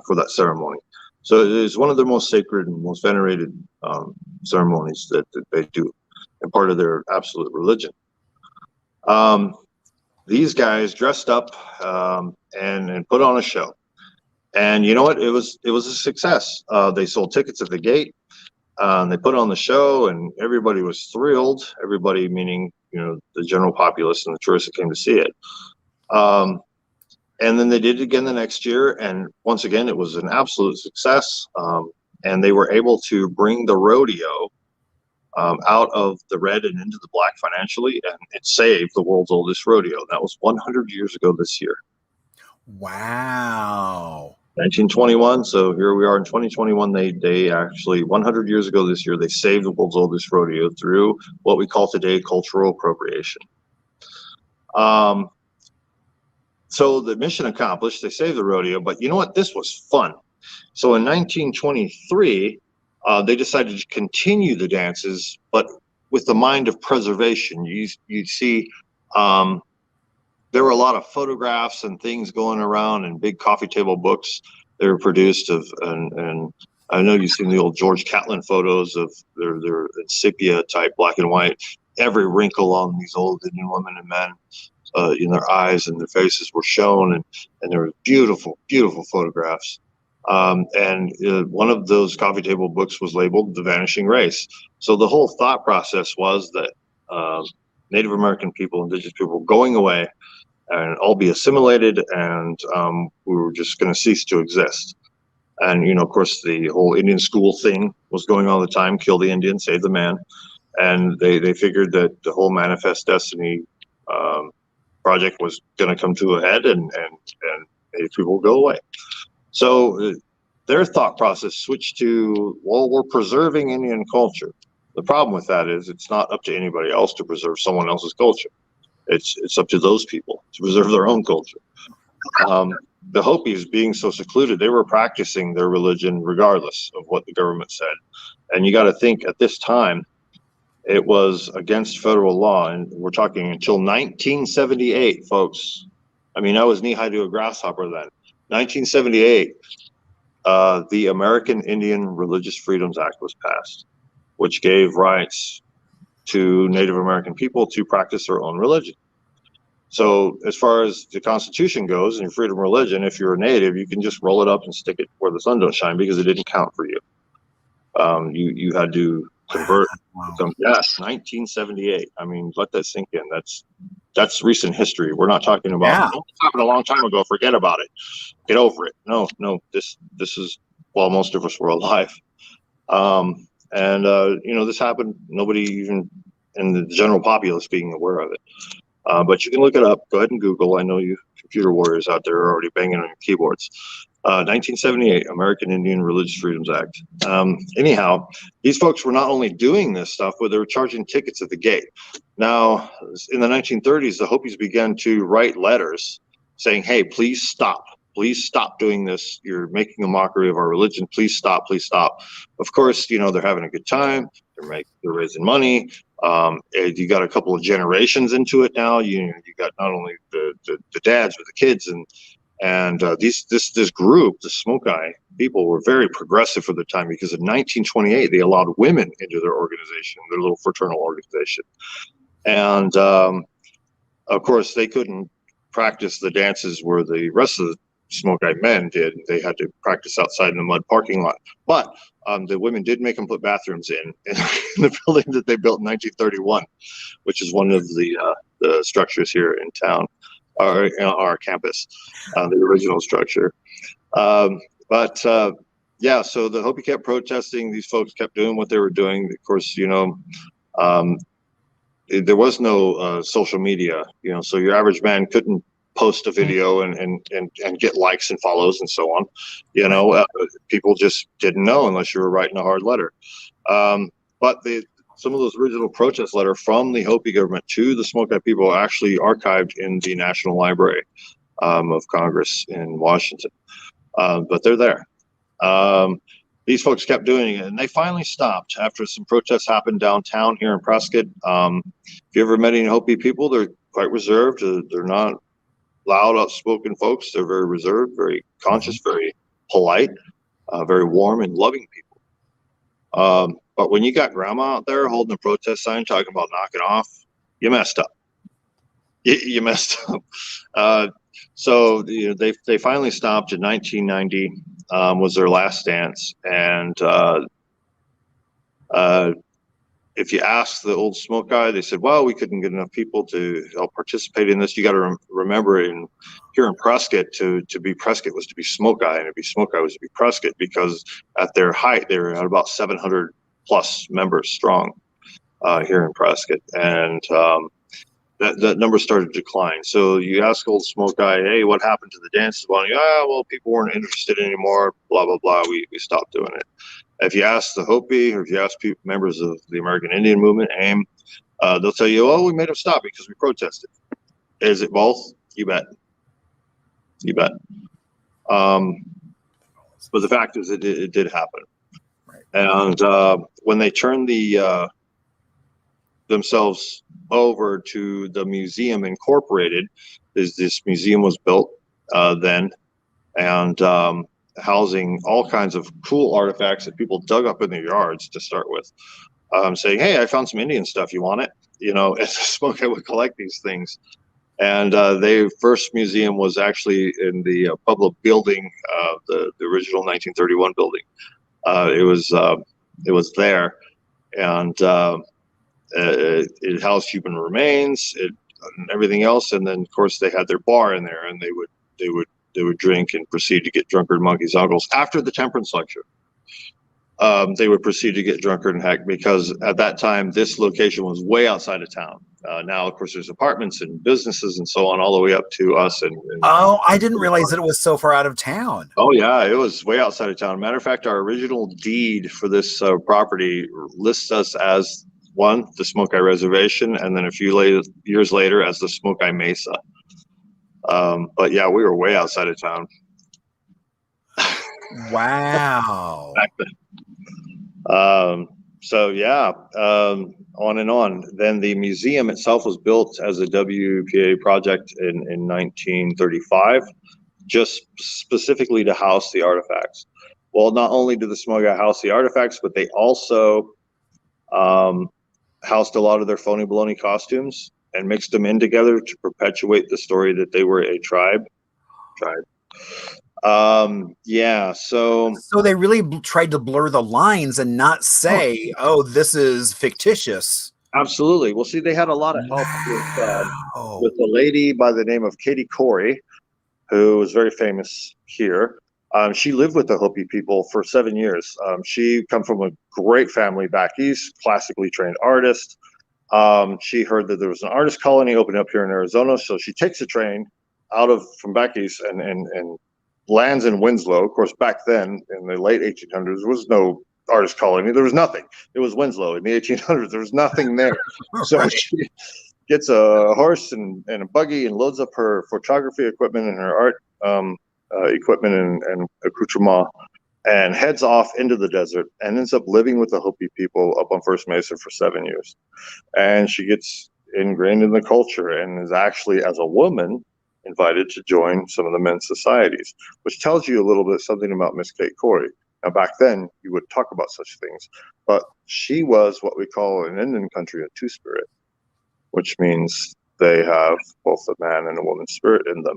for that ceremony. So it is one of the most sacred and most venerated ceremonies that they do, and part of their absolute religion. These guys dressed up and put on a show, and you know what? It was a success. They sold tickets at the gate. They put on the show, and everybody was thrilled. Everybody, meaning the general populace and the tourists that came to see it. And then they did it again the next year, and once again it was an absolute success. And they were able to bring the rodeo out of the red and into the black financially, and it saved the world's oldest rodeo. That was 100 years ago this year. Wow. 1921. So here we are in 2021. They actually 100 years ago this year, they saved the world's oldest rodeo through what we call today cultural appropriation. So the mission accomplished, they saved the rodeo, but you know what? This was fun. So in 1923, they decided to continue the dances, but with the mind of preservation. You'd see there were a lot of photographs and things going around and big coffee table books they were produced of, and I know you've seen the old George Catlin photos of their sepia type black and white. Every wrinkle on these old Indian women and men in their eyes and their faces were shown, and there were beautiful, beautiful photographs. And one of those coffee table books was labeled The Vanishing Race. So the whole thought process was that Native American people, Indigenous people, were going away and all be assimilated, and we were just going to cease to exist. And, you know, of course, the whole Indian school thing was going on all the time, kill the Indian, save the man. And they figured that the whole Manifest Destiny project was going to come to a head, and Native people will go away. So their thought process switched to, well, we're preserving Indian culture. The problem with that is it's not up to anybody else to preserve someone else's culture. It's up to those people to preserve their own culture. The Hopis, being so secluded, they were practicing their religion regardless of what the government said. And you got to think, at this time, it was against federal law, and we're talking until 1978, folks. I mean, I was knee-high to a grasshopper then. 1978, the American Indian Religious Freedoms Act was passed, which gave rights to Native American people to practice their own religion. So as far as the Constitution goes and your freedom of religion, if you're a Native, you can just roll it up and stick it where the sun don't shine because it didn't count for you. You had to convert. Yes, 1978. I mean, let that sink in. That's recent history. We're not talking about it happened a long time ago. Forget about it. Get over it. No. This is while most of us were alive. You know, this happened. Nobody even in the general populace being aware of it. But you can look it up. Go ahead and Google. I know you computer warriors out there are already banging on your keyboards. 1978, American Indian Religious Freedoms Act. Anyhow, these folks were not only doing this stuff, but they were charging tickets at the gate. Now, in the 1930s, the Hopis began to write letters saying, hey, please stop. Please stop doing this. You're making a mockery of our religion. Please stop. Please stop. Of course, you know, they're having a good time. They're raising money. You got a couple of generations into it now. You got not only the dads, but the kids, and this group, the Smokai people, were very progressive for the time, because in 1928 they allowed women into their organization, their little fraternal organization, and of course they couldn't practice the dances where the rest of the Smokai men did. They had to practice outside in the mud parking lot, but the women did make them put bathrooms in the building that they built in 1931, which is one of the structures here in town, our campus, the original structure. Yeah, so the Hopi kept protesting. These folks kept doing what they were doing. Of course, you know, there was no social media, you know, so your average man couldn't post a video and get likes and follows and so on. You know, people just didn't know unless you were writing a hard letter. But some of those original protest letters from the Hopi government to the Smokai people are actually archived in the National Library of Congress in Washington. But they're there. These folks kept doing it, and they finally stopped after some protests happened downtown here in Prescott. If you ever met any Hopi people, they're quite reserved. They're not loud, outspoken folks. They're very reserved, very conscious, very polite, very warm and loving people. But when you got grandma out there holding a protest sign talking about knocking off, you messed up. You messed up. So you know, they finally stopped in 1990. Was their last dance, and if you ask the old Smokai, they said, well, we couldn't get enough people to help participate in this. You got to remember, here in Prescott, to be Prescott was to be Smokai, and to be Smokai was to be Prescott, because at their height, they were at about 700 plus members strong here in Prescott. And that number started to decline. So you ask old Smokai, hey, what happened to the dances? Well, people weren't interested anymore, blah, blah, blah. We stopped doing it. If you ask the Hopi, or if you ask members of the American Indian movement, AIM, they'll tell you, oh, we made them stop because we protested. Is it both? You bet. You bet. But the fact is, it did happen. Right. And when they turned themselves over to the Museum Incorporated, this museum was built then, and housing all kinds of cool artifacts that people dug up in their yards to start with, saying, "Hey, I found some Indian stuff. You want it?" You know, as a smoke, I would collect these things. And their first museum was actually in the Pueblo Building, the original 1931 building. It was there, and it housed human remains, and everything else. And then, of course, they had their bar in there, and they would drink and proceed to get drunkard monkeys uncles after the temperance lecture. They would proceed to get drunkard and heck, because at that time this location was way outside of town. Now, of course, there's apartments and businesses and so on, all the way up to us. And Oh, I didn't realize that it was so far out of town. Oh yeah, it was way outside of town. Matter of fact, our original deed for this property lists us as the Smoky Reservation, and then a few years later as the Smoky Mesa. But yeah, we were way outside of town. Wow. Back then. So yeah, on and on. Then the museum itself was built as a WPA project in 1935, just specifically to house the artifacts. Well, not only did the Smoky house the artifacts, but they also housed a lot of their phony baloney costumes and mixed them in together to perpetuate the story that they were a tribe. Yeah, so they really tried to blur the lines and not say, "Oh, this is fictitious." Absolutely. Well, see, they had a lot of help with a lady by the name of Katie Corey, who was very famous here. She lived with the Hopi people for 7 years. She come from a great family back east, classically trained artist. She heard that there was an artist colony opening up here in Arizona, so she takes a train from back east and lands in Winslow. Of course, back then in the late 1800s, there was no artist colony. There was nothing. It was Winslow in the 1800s. There was nothing there. So Right. she gets a horse and a buggy and loads up her photography equipment and her art equipment and accoutrement, and heads off into the desert and ends up living with the Hopi people up on First Mesa for 7 years. And she gets ingrained in the culture and is actually, as a woman, invited to join some of the men's societies, which tells you a little bit something about Miss Kate Corey. Now, back then, you would talk about such things, but she was what we call in Indian country a two-spirit, which means they have both a man and a woman's spirit in them.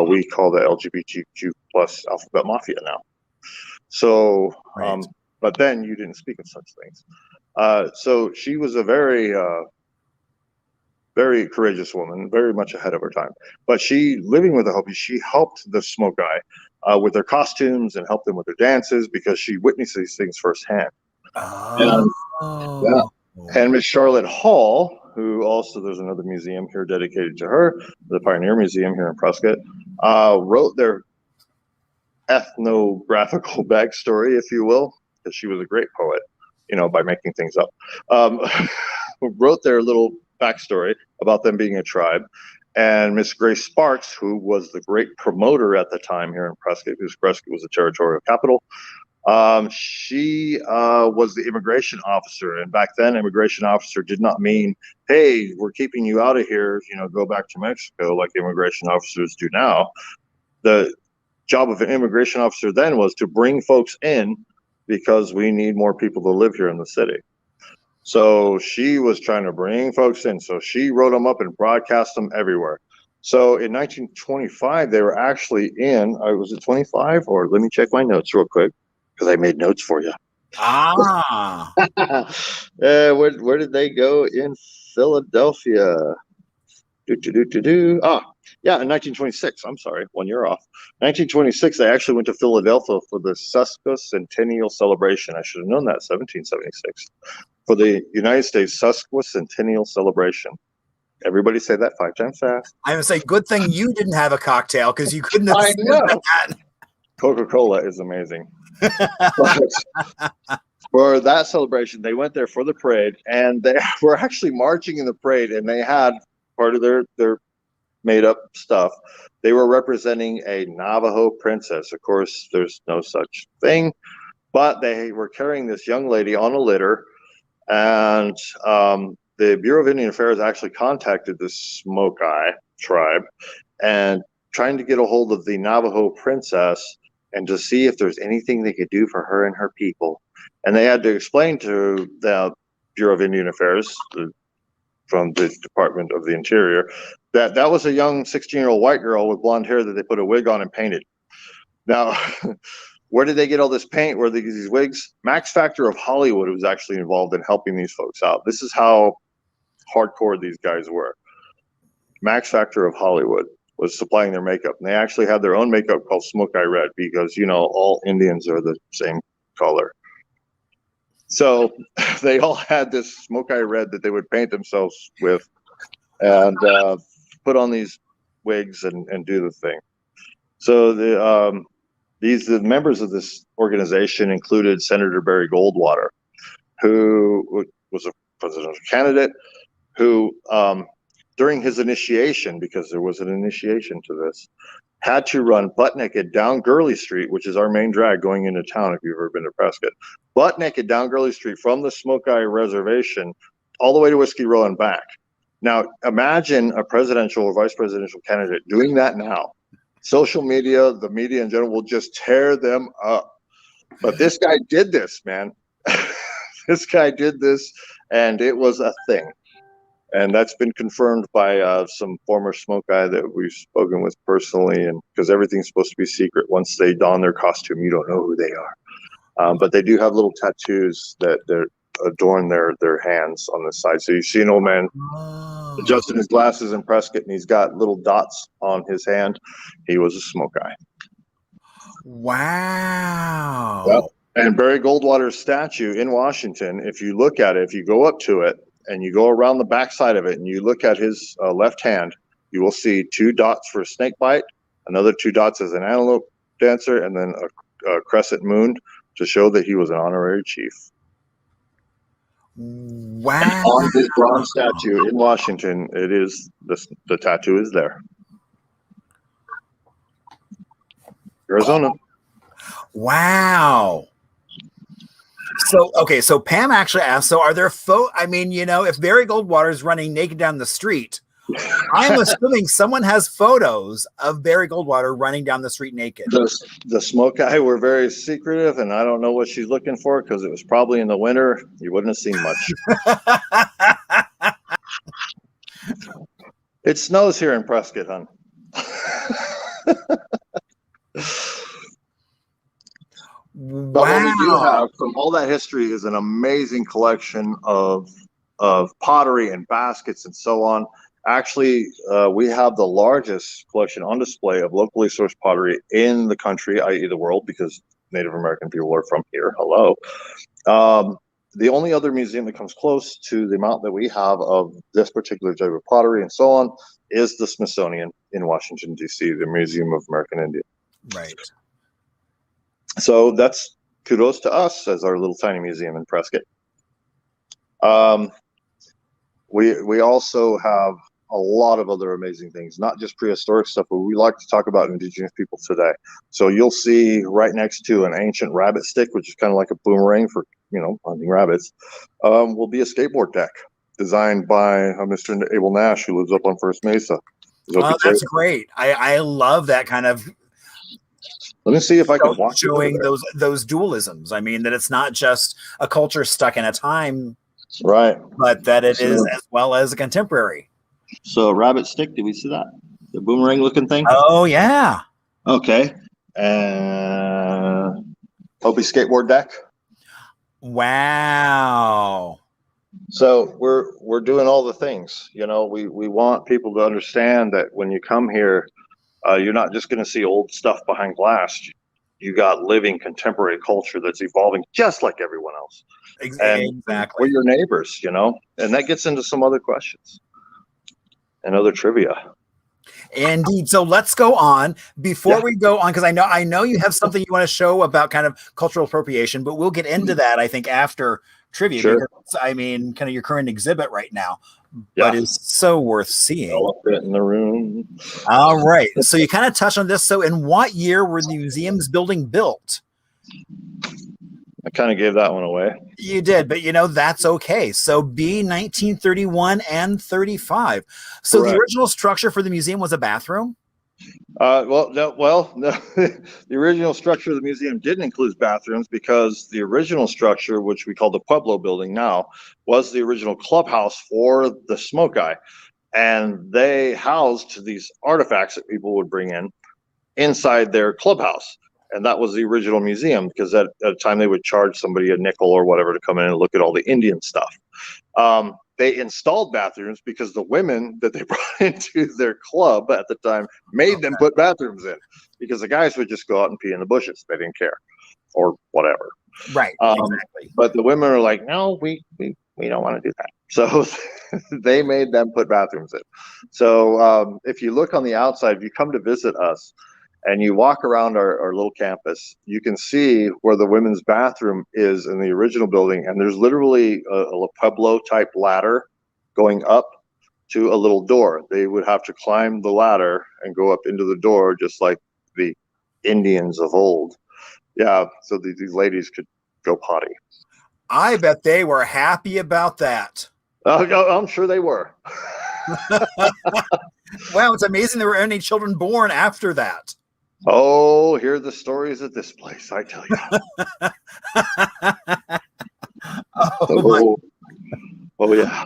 We call the LGBTQ plus alphabet mafia now. So, Right. but then you didn't speak of such things. So she was a very courageous woman, very much ahead of her time. But she, living with the Hopi, she helped the Smoke Guy with their costumes and helped them with their dances because she witnessed these things firsthand. Oh. And Miss Charlotte Hall, who also, there's another museum here dedicated to her, the Pioneer Museum here in Prescott, wrote their ethnographical backstory, if you will, because she was a great poet, by making things up. Wrote their little backstory about them being a tribe. And Miss Grace Sparks, who was the great promoter at the time here in Prescott, because Prescott was the territorial capital, she was the immigration officer. And back then, immigration officer did not mean, hey, we're keeping you out of here, go back to Mexico like immigration officers do now. The job of an immigration officer then was to bring folks in because we need more people to live here in the city. So she was trying to bring folks in. So she wrote them up and broadcast them everywhere. So in 1925, they were actually in, was it 25? Or let me check my notes real quick, because I made notes for you. Where did they go? In Philadelphia. Yeah, in 1926. I'm sorry, 1 year off. 1926, they actually went to Philadelphia for the Sesquicentennial celebration. I should have known that, 1776. For the United States Sesquicentennial celebration. Everybody say that 5 times fast. I would say, good thing you didn't have a cocktail, because you couldn't have said that. Coca-Cola is amazing. For that celebration, they went there for the parade, and they were actually marching in the parade, and they had part of their made up stuff. They were representing a Navajo princess. Of course, there's no such thing, but they were carrying this young lady on a litter, and the Bureau of Indian Affairs actually contacted the Smokai tribe and trying to get a hold of the Navajo princess and to see if there's anything they could do for her and her people. And they had to explain to the Bureau of Indian Affairs from the Department of the Interior that was a young 16-year-old white girl with blonde hair that they put a wig on and painted. Now, where did they get all this paint? Where did they get these wigs? Max Factor of Hollywood was actually involved in helping these folks out. This is how hardcore these guys were. Max Factor of Hollywood was supplying their makeup. And they actually had their own makeup called Smoke Eye Red because, you know, all Indians are the same color. So they all had this Smoke Eye Red that they would paint themselves with and put on these wigs and do the thing. So the members of this organization included Senator Barry Goldwater, who was a presidential candidate, who during his initiation, because there was an initiation to this, had to run butt naked down Gurley Street, which is our main drag going into town if you've ever been to Prescott. Butt naked down Gurley Street from the Smoke Eye Reservation all the way to Whiskey Row and back. Now, imagine a presidential or vice presidential candidate doing that now. Social media, the media in general, will just tear them up. But this guy did this, man. This guy did this, and it was a thing. And that's been confirmed by some former Smoke Eye that we've spoken with personally, and because everything's supposed to be secret. Once they don their costume, you don't know who they are. But they do have little tattoos that adorn their hands on the side. So you see an old man adjusting his glasses in Prescott, and he's got little dots on his hand. He was a Smoke Eye. Wow. Yep. And Barry Goldwater's statue in Washington, if you look at it, if you go up to it, and you go around the backside of it and you look at his left hand, you will see 2 dots for a snake bite, another 2 dots as an antelope dancer, and then a crescent moon to show that he was an honorary chief. Wow. And on this bronze statue in Washington, it is the tattoo is there. Arizona. Wow. So, okay, so Pam actually asked, so are there I mean, you know, if Barry Goldwater is running naked down the street, I'm assuming someone has photos of Barry Goldwater running down the street naked. The Smoke Eye were very secretive, and I don't know what she's looking for because it was probably in the winter. You wouldn't have seen much. It snows here in Prescott, hon. But what we do have from all that history is an amazing collection of pottery and baskets and so on. Actually, we have the largest collection on display of locally sourced pottery in the country, i.e. the world, because Native American people are from here. Hello. The only other museum that comes close to the amount that we have of this particular type of pottery and so on is the Smithsonian in Washington, D.C., the Museum of American Indian. Right. So that's kudos to us as our little tiny museum in Prescott. We also have a lot of other amazing things, not just prehistoric stuff, but we like to talk about Indigenous people today. So you'll see right next to an ancient rabbit stick, which is kind of like a boomerang for, you know, hunting rabbits, will be a skateboard deck designed by Mr. Abel Nash, who lives up on First Mesa. Oh, that's great. I love that kind of. Let me see if I can watch showing those dualisms. I mean, that it's not just a culture stuck in a time, right? But that it is as well as a contemporary. So, rabbit stick. Did we see that? The boomerang looking thing? Oh yeah. Okay. Hopi skateboard deck. Wow. So we're doing all the things. You know, we want people to understand that when you come here, you're not just going to see old stuff behind glass. You got living contemporary culture that's evolving just like everyone else. Exactly. We're your neighbors, you know, and that gets into some other questions and other trivia. Indeed. So let's go on before we go on, because I know you have something you want to show about kind of cultural appropriation, but we'll get into that, I think, after trivia. Sure. Because, I mean, kind of your current exhibit right now. but Yeah. is so worth seeing. Elephant in the room. All right. So you kind of touched on this. So in what year were the museum's building built? I kind of gave that one away. You did, but that's okay. So B, 1931 and 35. So Correct. the original structure for the museum was a bathroom? No. The original structure of the museum didn't include bathrooms because the original structure, which we call the Pueblo Building now, was the original clubhouse for the Smoke Eye. And they housed these artifacts that people would bring in inside their clubhouse. And that was the original museum, because at the time they would charge somebody a nickel or whatever to come in and look at all the Indian stuff. They installed bathrooms because the women that they brought into their club at the time made them put bathrooms in, because the guys would just go out and pee in the bushes. They didn't care or whatever. Right. Exactly. But the women are like, no, we don't want to do that. So they made them put bathrooms in. So if you look on the outside, if you come to visit us and you walk around our little campus, you can see where the women's bathroom is in the original building. And there's literally a Pueblo type ladder going up to a little door. They would have to climb the ladder and go up into the door, just like the Indians of old. Yeah, so these ladies could go potty. I bet they were happy about that. I'm sure they were. Wow, it's amazing there were any children born after that. Oh, hear the stories at this place, I tell you. Oh, yeah.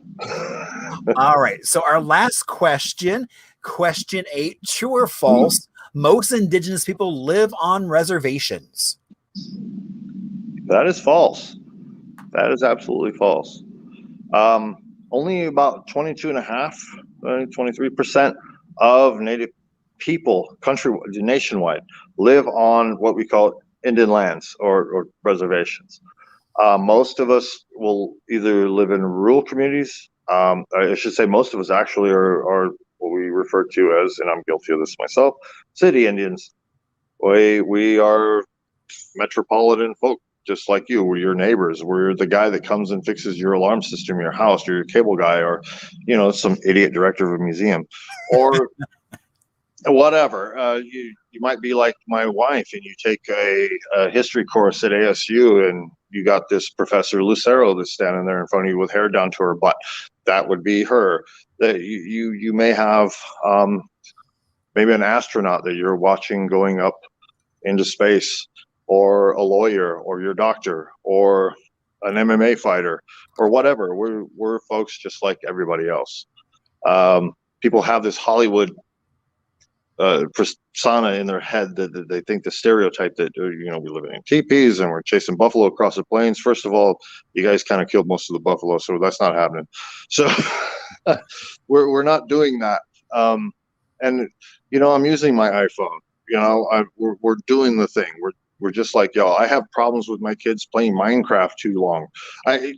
All right, so our last question 8, true or false, most Indigenous people live on reservations? That is false. That is absolutely false. Only about 23% of Native people nationwide live on what we call Indian lands or reservations. Most of us will either live in rural communities. I should say most of us actually are what we refer to as, and I'm guilty of this myself, city Indians. We are metropolitan folk, just like you. We're your neighbors. We're the guy that comes and fixes your alarm system in your house, or your cable guy, or some idiot director of a museum, or whatever. You might be like my wife, and you take a history course at ASU, and you got this Professor Lucero that's standing there in front of you with hair down to her butt. That would be her. That you may have maybe an astronaut that you're watching going up into space, or a lawyer, or your doctor, or an MMA fighter, or whatever. We're folks just like everybody else. People have this Hollywood persona in their head that they think, the stereotype that we live in teepees and we're chasing buffalo across the plains. First of all, you guys kind of killed most of the buffalo, so that's not happening. So we're not doing that. And I'm using my iPhone. We're doing the thing. We're just like y'all. I have problems with my kids playing Minecraft too long. We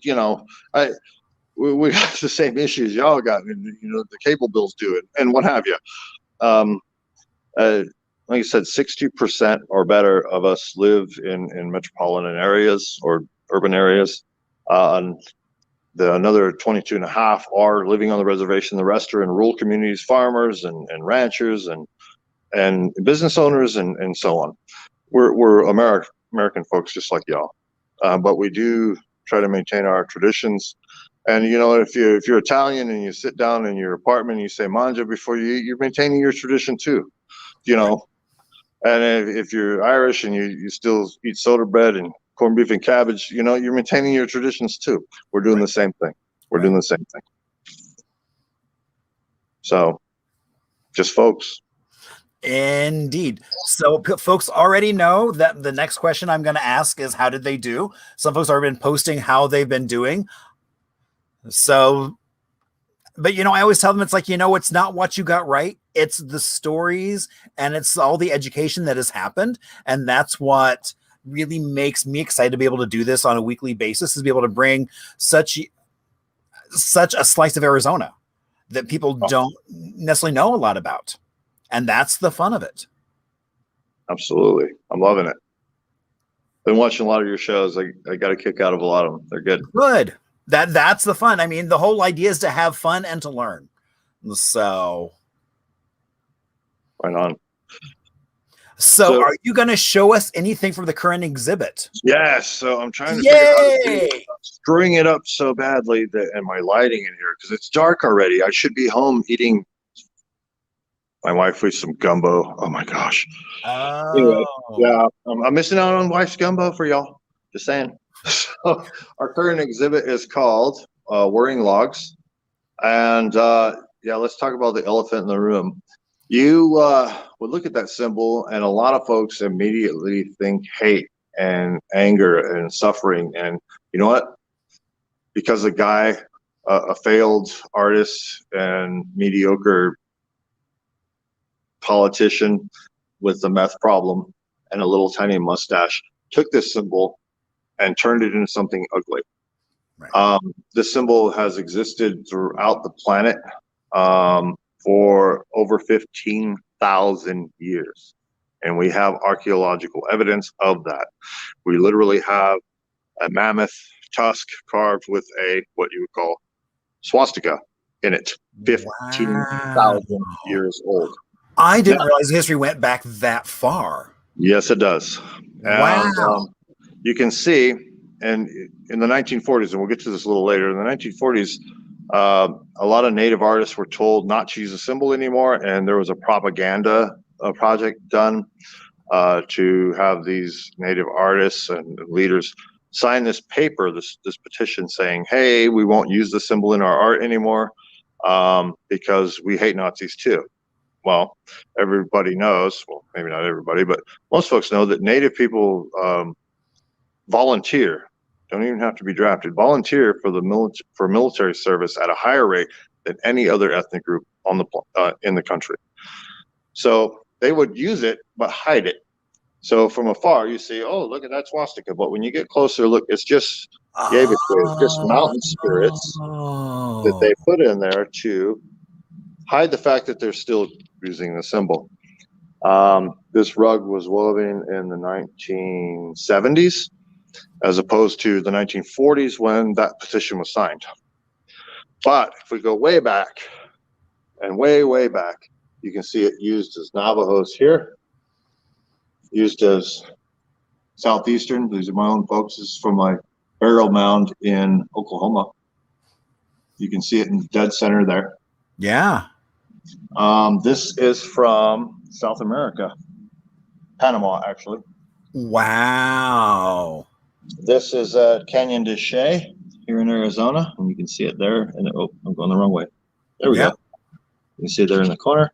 got the same issues y'all got, and the cable bills do it, and what have you. Like I said, 60% or better of us live in metropolitan areas or urban areas. And another 22.5 are living on the reservation. The rest are in rural communities, farmers and ranchers and business owners and so on. We're American folks just like y'all, but we do try to maintain our traditions. And if you're Italian and you sit down in your apartment and you say manja before you eat, you're maintaining your tradition too. And if you're Irish and you still eat soda bread and corned beef and cabbage, you're maintaining your traditions too. We're doing the same thing. We're doing the same thing. So, just folks. Indeed. So folks already know that the next question I'm going to ask is, how did they do? Some folks have been posting how they've been doing. So, but I always tell them, it's like, it's not what you got right. It's the stories and it's all the education that has happened. And that's what really makes me excited to be able to do this on a weekly basis, is be able to bring such a slice of Arizona that people don't necessarily know a lot about. And that's the fun of it. Absolutely. I'm loving it. Been watching a lot of your shows. I got a kick out of a lot of them. They're good. Good. That's the fun. I mean, the whole idea is to have fun and to learn. So Right on. So are you going to show us anything from the current exhibit? Yes. So I'm trying to figure out how to do it. Yay! I'm screwing it up so badly and my lighting in here because it's dark already. I should be home eating my wife with some gumbo. Oh my gosh. Oh. Anyway, yeah, I'm missing out on wife's gumbo for y'all. Just saying. So our current exhibit is called Whirring Logs. And yeah, let's talk about the elephant in the room. You would look at that symbol, and a lot of folks immediately think hate and anger and suffering. And you know what? Because a guy, a failed artist and mediocre politician with a meth problem and a little tiny mustache took this symbol and turned it into something ugly. Right. This symbol has existed throughout the planet for over 15,000 years. And we have archaeological evidence of that. We literally have a mammoth tusk carved with a, what you would call swastika in it, 15,000 years old. I didn't realize history went back that far. Yes, it does. Wow. And, you can see, and in the 1940s, and we'll get to this a little later, in the 1940s, a lot of Native artists were told not to use the symbol anymore, and there was a propaganda project done to have these Native artists and leaders sign this paper, this petition saying, hey, we won't use the symbol in our art anymore because we hate Nazis too. Well, everybody knows, well, maybe not everybody, but most folks know that Native people volunteer, don't even have to be drafted, volunteer for the military service at a higher rate than any other ethnic group on the in the country. So they would use it but hide it. So from afar you see, oh, look at that swastika, but when you get closer, look, it's just it's just mountain spirits that they put in there to hide the fact that they're still using the symbol. This rug was woven in the 1970s. As opposed to the 1940s when that petition was signed. But if we go way back and way, way back, you can see it used as Navajos here, used as Southeastern. These are my own folks. This is from my burial mound in Oklahoma. You can see it in the dead center there. Yeah. This is from South America, Panama, actually. Wow. This is at Canyon de Chelly here in Arizona, and you can see it there. And oh, I'm going the wrong way. There we go. You can see it there in the corner.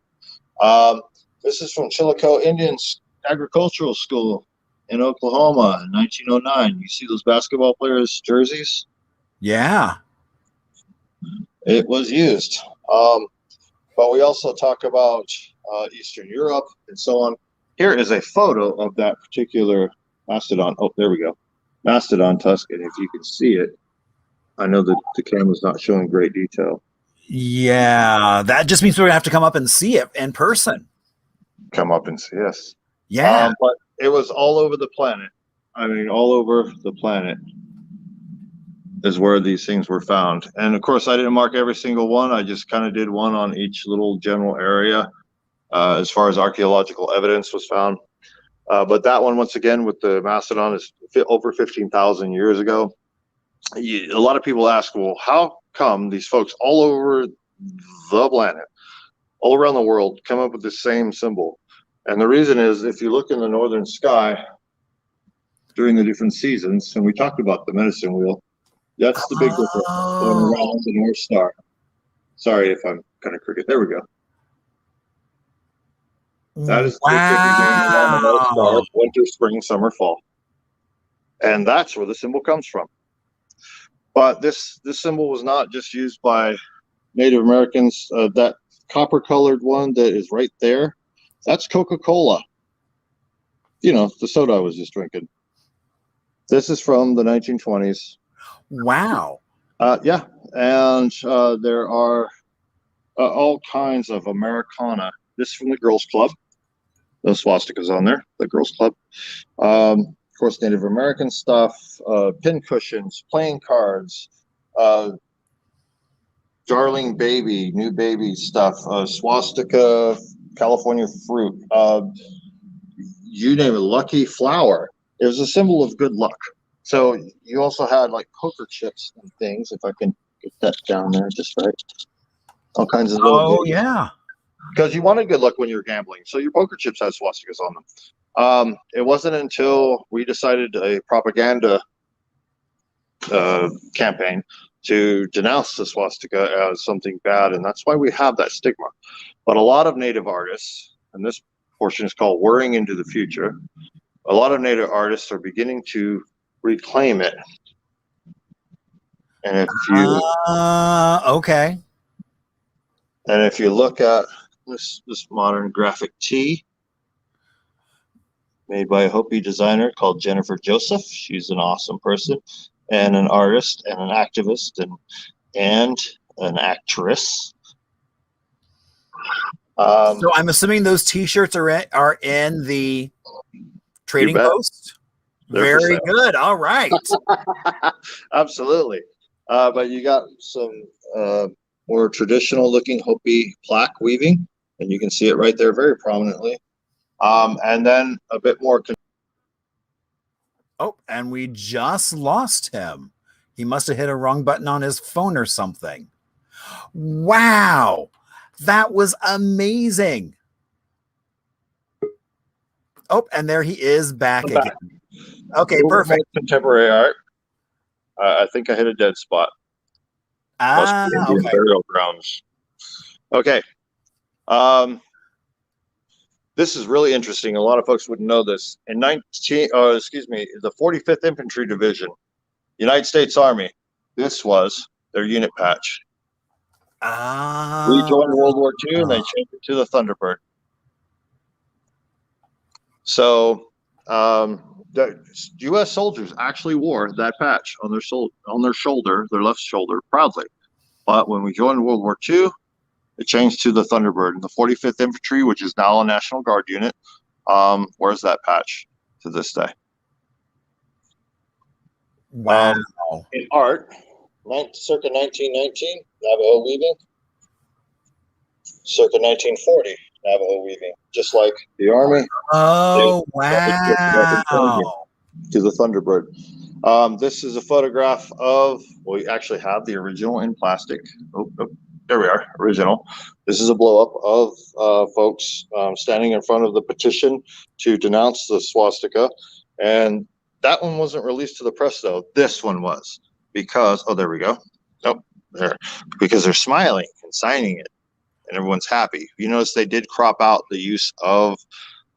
This is from Chillicothe Indian Agricultural School in Oklahoma in 1909. You see those basketball players' jerseys? Yeah. It was used. But we also talk about Eastern Europe and so on. Here is a photo of that particular Mastodon. Oh, there we go. Mastodon Tusk, and if you can see it, I know that the camera's not showing great detail. Yeah, that just means we're gonna have to come up and see it in person. Come up and see us. Yeah, but it was all over the planet. I mean, all over the planet is where these things were found. And of course, I didn't mark every single one. I just kind of did one on each little general area as far as archaeological evidence was found. But that one, once again, with the Mastodon, is over 15,000 years ago. A lot of people ask, well, how come these folks all over the planet, all around the world, come up with the same symbol? And the reason is, if you look in the northern sky during the different seasons, and we talked about the medicine wheel, that's the big difference going around the North Star. Sorry if I'm kind of crooked. There we go. That is the around the North Star, winter, spring, summer, fall. And that's where the symbol comes from. But this symbol was not just used by Native Americans. That copper-colored one that is right there, that's Coca-Cola. You know, the soda I was just drinking. This is from the 1920s. Wow. Yeah, and there are all kinds of Americana. This is from the Girls Club. Those swastikas on there, the Girls Club. Of course, Native American stuff, pin cushions, playing cards, Darling Baby, New Baby stuff, swastika, California fruit, you name it, Lucky Flower. It was a symbol of good luck. So you also had like poker chips and things, if I can get that down there just right. All kinds of little Oh games. yeah. Because you wanted good luck when you're gambling. So your poker chips had swastikas on them. It wasn't until we decided a propaganda campaign to denounce the swastika as something bad, and that's why we have that stigma. But a lot of Native artists, and this portion is called Whirring into the Future, a lot of Native artists are beginning to reclaim it. And if you okay. and if you look at this modern graphic tee made by a Hopi designer called Jennifer Joseph, she's an awesome person and an artist and an activist and an actress. So I'm assuming those T-shirts are in the trading post. They're Very good. All right. Absolutely. But you got some more traditional looking Hopi plaque weaving, and you can see it right there very prominently. And then a bit more. Oh, and we just lost him. He must have hit a wrong button on his phone or something. Wow. That was amazing. Oh, and there he is back again. Okay, perfect. Contemporary art. I think I hit a dead spot. Okay. Burial grounds. Okay. This is really interesting. A lot of folks wouldn't know this. In the 45th Infantry Division, United States Army, this was their unit patch. We joined World War II and they changed it to the Thunderbird. So the U.S. soldiers actually wore that patch on their shoulder, their left shoulder, proudly. But when we joined World War II, it changed to the Thunderbird. And the 45th Infantry, which is now a National Guard unit, wears that patch to this day. Wow. In art, circa 1919, Navajo weaving. Circa 1940, Navajo weaving. Just like the Army. Oh, wow. To the Thunderbird. This is a photograph of, we actually have the original in plastic. Oh, there we are, original. This is a blow up of folks standing in front of the petition to denounce the swastika. And that one wasn't released to the press, though. This one was, because, oh, there we go. Oh, there. Because they're smiling and signing it, and everyone's happy. You notice they did crop out the use of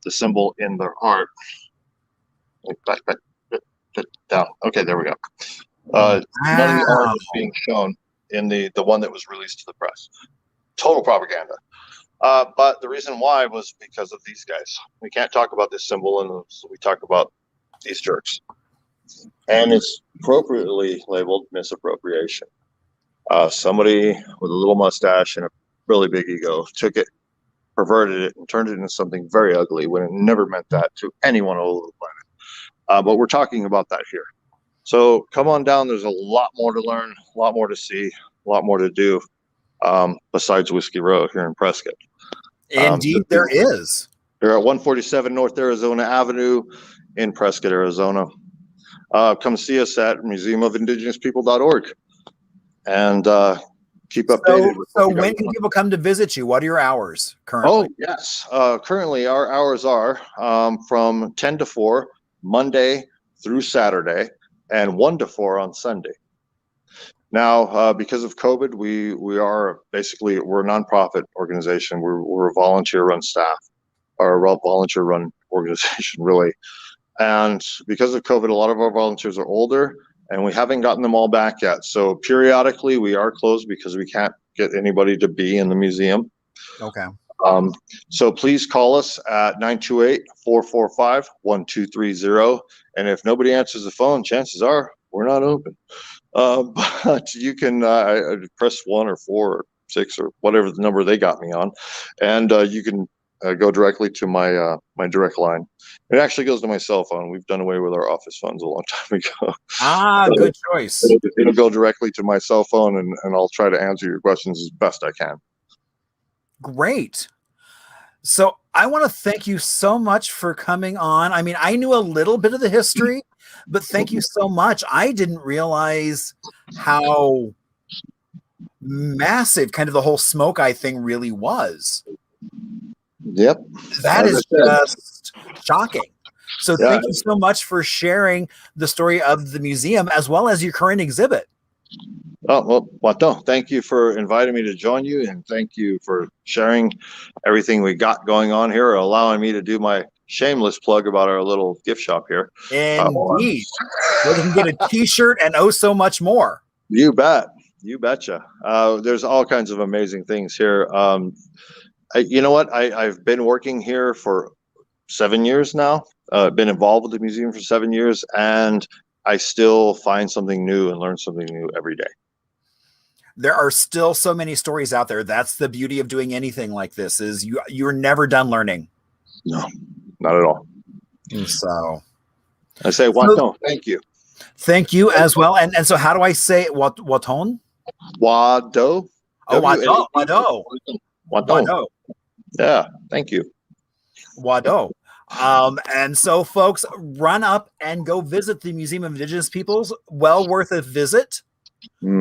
the symbol in their art. Back, down. Okay, there we go. None of the art is being shown in the one that was released to the press. Total propaganda. But the reason why was because of these guys. We can't talk about this symbol unless we talk about these jerks. And it's appropriately labeled misappropriation. Somebody with a little mustache and a really big ego took it, perverted it, and turned it into something very ugly when it never meant that to anyone all over the planet. But we're talking about that here. So come on down. There's a lot more to learn, a lot more to see, a lot more to do besides Whiskey Row here in Prescott. Indeed, there is. They're at 147 North Arizona Avenue in Prescott, Arizona. Come see us at museumofindigenouspeople.org and keep updated. So when can people come to visit you? What are your hours currently? Oh, yes. Currently, our hours are from 10 to 4, Monday through Saturday, and 1 to 4 on Sunday. Now, because of COVID, we're a nonprofit organization. We're a volunteer-run staff, or a volunteer-run organization, really. And because of COVID, a lot of our volunteers are older, and we haven't gotten them all back yet. So periodically, we are closed because we can't get anybody to be in the museum. Okay. So please call us at 928-445-1230. And if nobody answers the phone, chances are we're not open. But you can press 1 or 4 or 6 or whatever the number they got me on. And you can go directly to my my direct line. It actually goes to my cell phone. We've done away with our office phones a long time ago. Good choice. It'll go directly to my cell phone, and I'll try to answer your questions as best I can. Great. So I want to thank you so much for coming on. I mean, I knew a little bit of the history, but thank you so much. I didn't realize how massive kind of the whole smoke eye thing really was. Yep. That is just shocking. So thank you so much for sharing the story of the museum as well as your current exhibit. Oh, well, Wato, thank you for inviting me to join you, and thank you for sharing everything we got going on here, allowing me to do my shameless plug about our little gift shop here. Indeed. Where they can get a t-shirt and oh so much more. You bet. You betcha. There's all kinds of amazing things here. You know what? I've been working here for 7 years now. Been involved with the museum for 7 years, and I still find something new and learn something new every day. There are still so many stories out there. That's the beauty of doing anything like this, is you're never done learning. No, not at all. And so I say, Waton, thank you. Thank you as well. And so how do I say Waton? Wado. Oh, Wado. Wado. Yeah, thank you. Wado. And so folks, run up and go visit the Museum of Indigenous Peoples. Well worth a visit.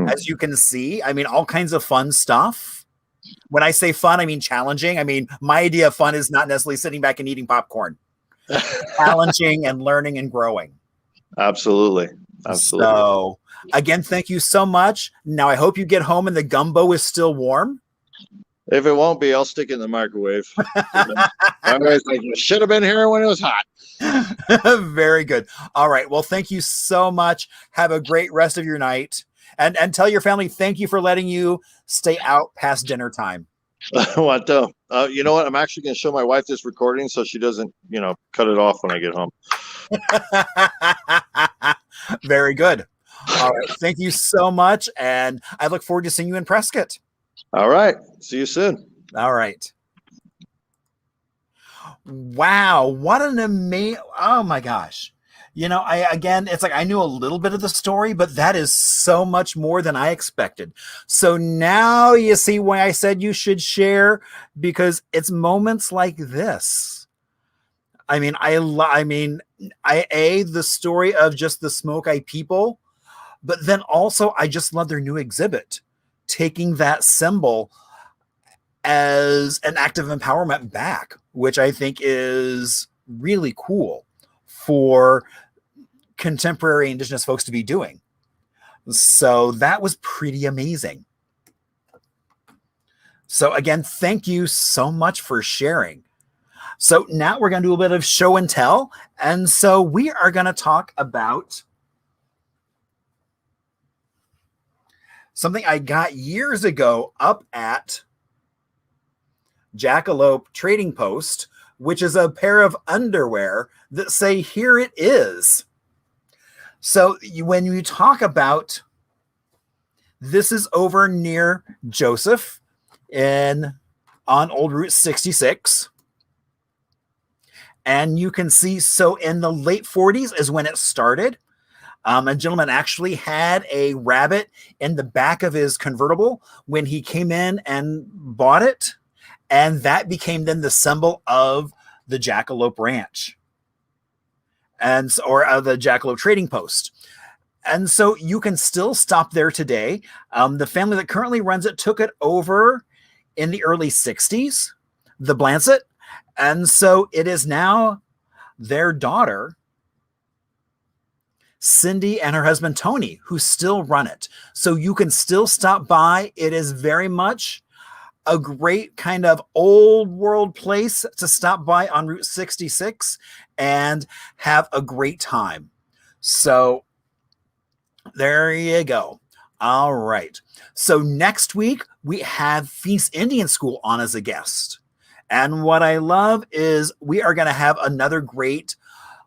As you can see, I mean, all kinds of fun stuff. When I say fun, I mean challenging. I mean, my idea of fun is not necessarily sitting back and eating popcorn. Challenging and learning and growing. Absolutely. So again, thank you so much. Now I hope you get home and the gumbo is still warm. If it won't be, I'll stick it in the microwave. Otherwise, like, you should have been here when it was hot. Very good. All right. Well, thank you so much. Have a great rest of your night. And tell your family thank you for letting you stay out past dinner time. What? You know what? I'm actually going to show my wife this recording so she doesn't, cut it off when I get home. Very good. All right. Thank you so much. And I look forward to seeing you in Prescott. All right. See you soon. All right. Wow. What an amazing, oh my gosh. It's like I knew a little bit of the story, but that is so much more than I expected. So now you see why I said you should share, because it's moments like this. I mean, the story of just the Smoke Eye people, but then also I just love their new exhibit, taking that symbol as an act of empowerment back, which I think is really cool for contemporary Indigenous folks to be doing. So that was pretty amazing. So again, thank you so much for sharing. So now we're going to do a bit of show and tell. And so we are going to talk about something I got years ago up at Jackalope Trading Post, which is a pair of underwear that say, "Here it is." So when you talk about, this is over near Joseph on Old Route 66. And you can see, so in the late 40s is when it started. A gentleman actually had a rabbit in the back of his convertible when he came in and bought it. And that became then the symbol of the Jackalope Ranch, or the Jackalope Trading Post. And so you can still stop there today. The family that currently runs it took it over in the early 60s, the Blancet. And so it is now their daughter, Cindy, and her husband, Tony, who still run it. So you can still stop by. It is very much a great kind of old world place to stop by on Route 66 and have a great time. So there you go. All right. So next week we have Phoenix Indian School on as a guest. And what I love is we are going to have another great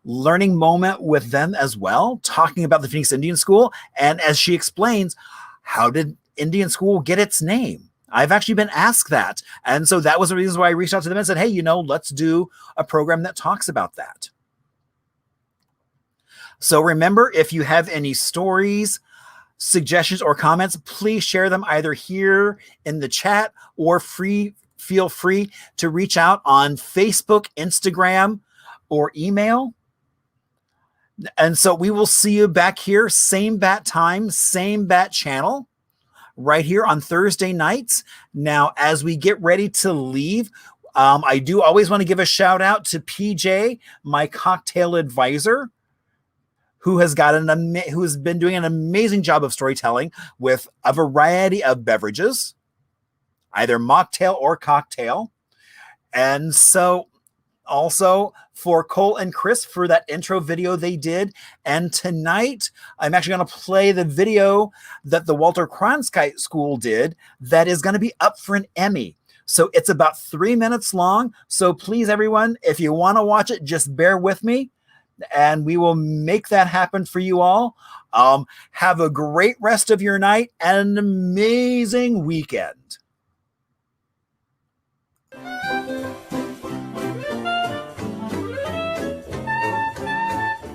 learning moment with them as well, talking about the Phoenix Indian School. And as she explains, how did Indian School get its name? I've actually been asked that. And so that was the reason why I reached out to them and said, hey, let's do a program that talks about that. So remember, if you have any stories, suggestions, or comments, please share them either here in the chat or feel free to reach out on Facebook, Instagram, or email. And so we will see you back here, same bat time, same bat channel, right here on Thursday nights. Now, as we get ready to leave, I do always want to give a shout out to PJ, my cocktail advisor, who has been doing an amazing job of storytelling with a variety of beverages, either mocktail or cocktail. And so also for Cole and Chris for that intro video they did. And tonight, I'm actually going to play the video that the Walter Cronkite School did that is going to be up for an Emmy. So it's about 3 minutes long. So please, everyone, if you want to watch it, just bear with me and we will make that happen for you all. Have a great rest of your night and an amazing weekend.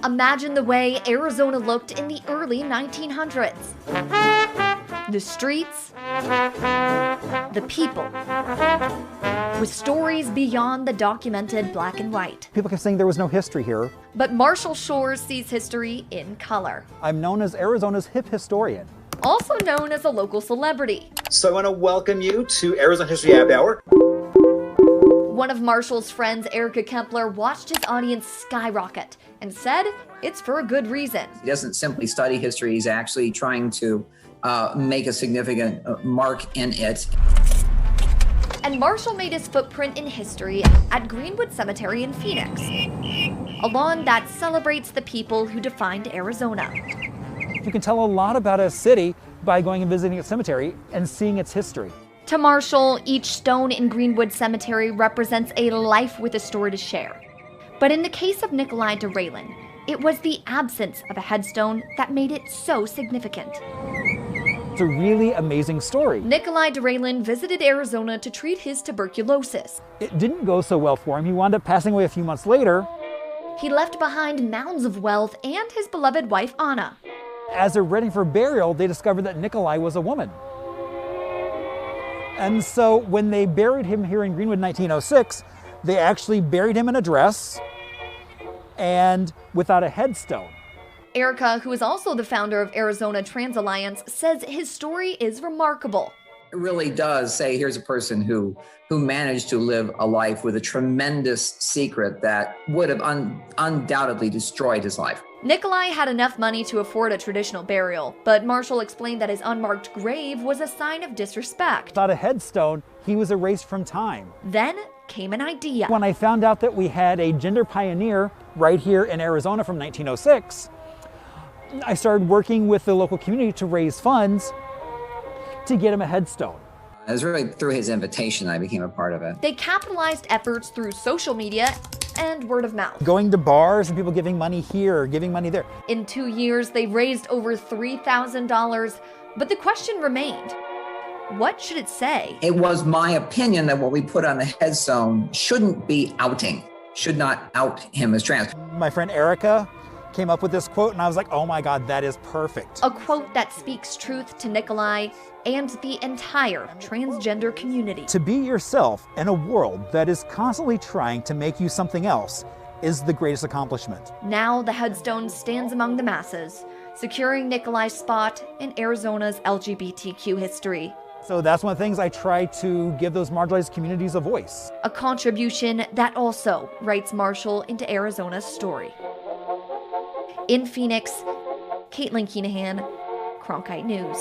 Imagine the way Arizona looked in the early 1900s. The streets, the people, with stories beyond the documented black and white. People kept saying there was no history here. But Marshall Shores sees history in color. I'm known as Arizona's hip historian. Also known as a local celebrity. So I want to welcome you to Arizona History Happy Hour. One of Marshall's friends, Erica Kempler, watched his audience skyrocket and said it's for a good reason. He doesn't simply study history, he's actually trying to make a significant mark in it. And Marshall made his footprint in history at Greenwood Cemetery in Phoenix, a lawn that celebrates the people who defined Arizona. You can tell a lot about a city by going and visiting a cemetery and seeing its history. To Marshall, each stone in Greenwood Cemetery represents a life with a story to share. But in the case of Nikolai De Reylin, it was the absence of a headstone that made it so significant. It's a really amazing story. Nikolai De Reylin visited Arizona to treat his tuberculosis. It didn't go so well for him. He wound up passing away a few months later. He left behind mounds of wealth and his beloved wife, Anna. As they're ready for burial, they discovered that Nikolai was a woman. And so when they buried him here in Greenwood in 1906, they actually buried him in a dress and without a headstone. Erica, who is also the founder of Arizona Trans Alliance, says his story is remarkable. It really does say here's a person who managed to live a life with a tremendous secret that would have undoubtedly destroyed his life. Nikolai had enough money to afford a traditional burial, but Marshall explained that his unmarked grave was a sign of disrespect. Without a headstone, he was erased from time. Then came an idea. When I found out that we had a gender pioneer right here in Arizona from 1906, I started working with the local community to raise funds to get him a headstone. It was really through his invitation I became a part of it. They capitalized efforts through social media and word of mouth. Going to bars and people giving money here, giving money there. In 2 years, they raised over $3,000, but the question remained, what should it say? It was my opinion that what we put on the headstone shouldn't be outing, should not out him as trans. My friend Erica came up with this quote and I was like, oh my God, that is perfect. A quote that speaks truth to Nikolai and the entire transgender community. To be yourself in a world that is constantly trying to make you something else is the greatest accomplishment. Now the headstone stands among the masses, securing Nikolai's spot in Arizona's LGBTQ history. So that's one of the things I try to give those marginalized communities a voice. A contribution that also writes Marshall into Arizona's story. In Phoenix, Caitlin Keenahan, Cronkite News.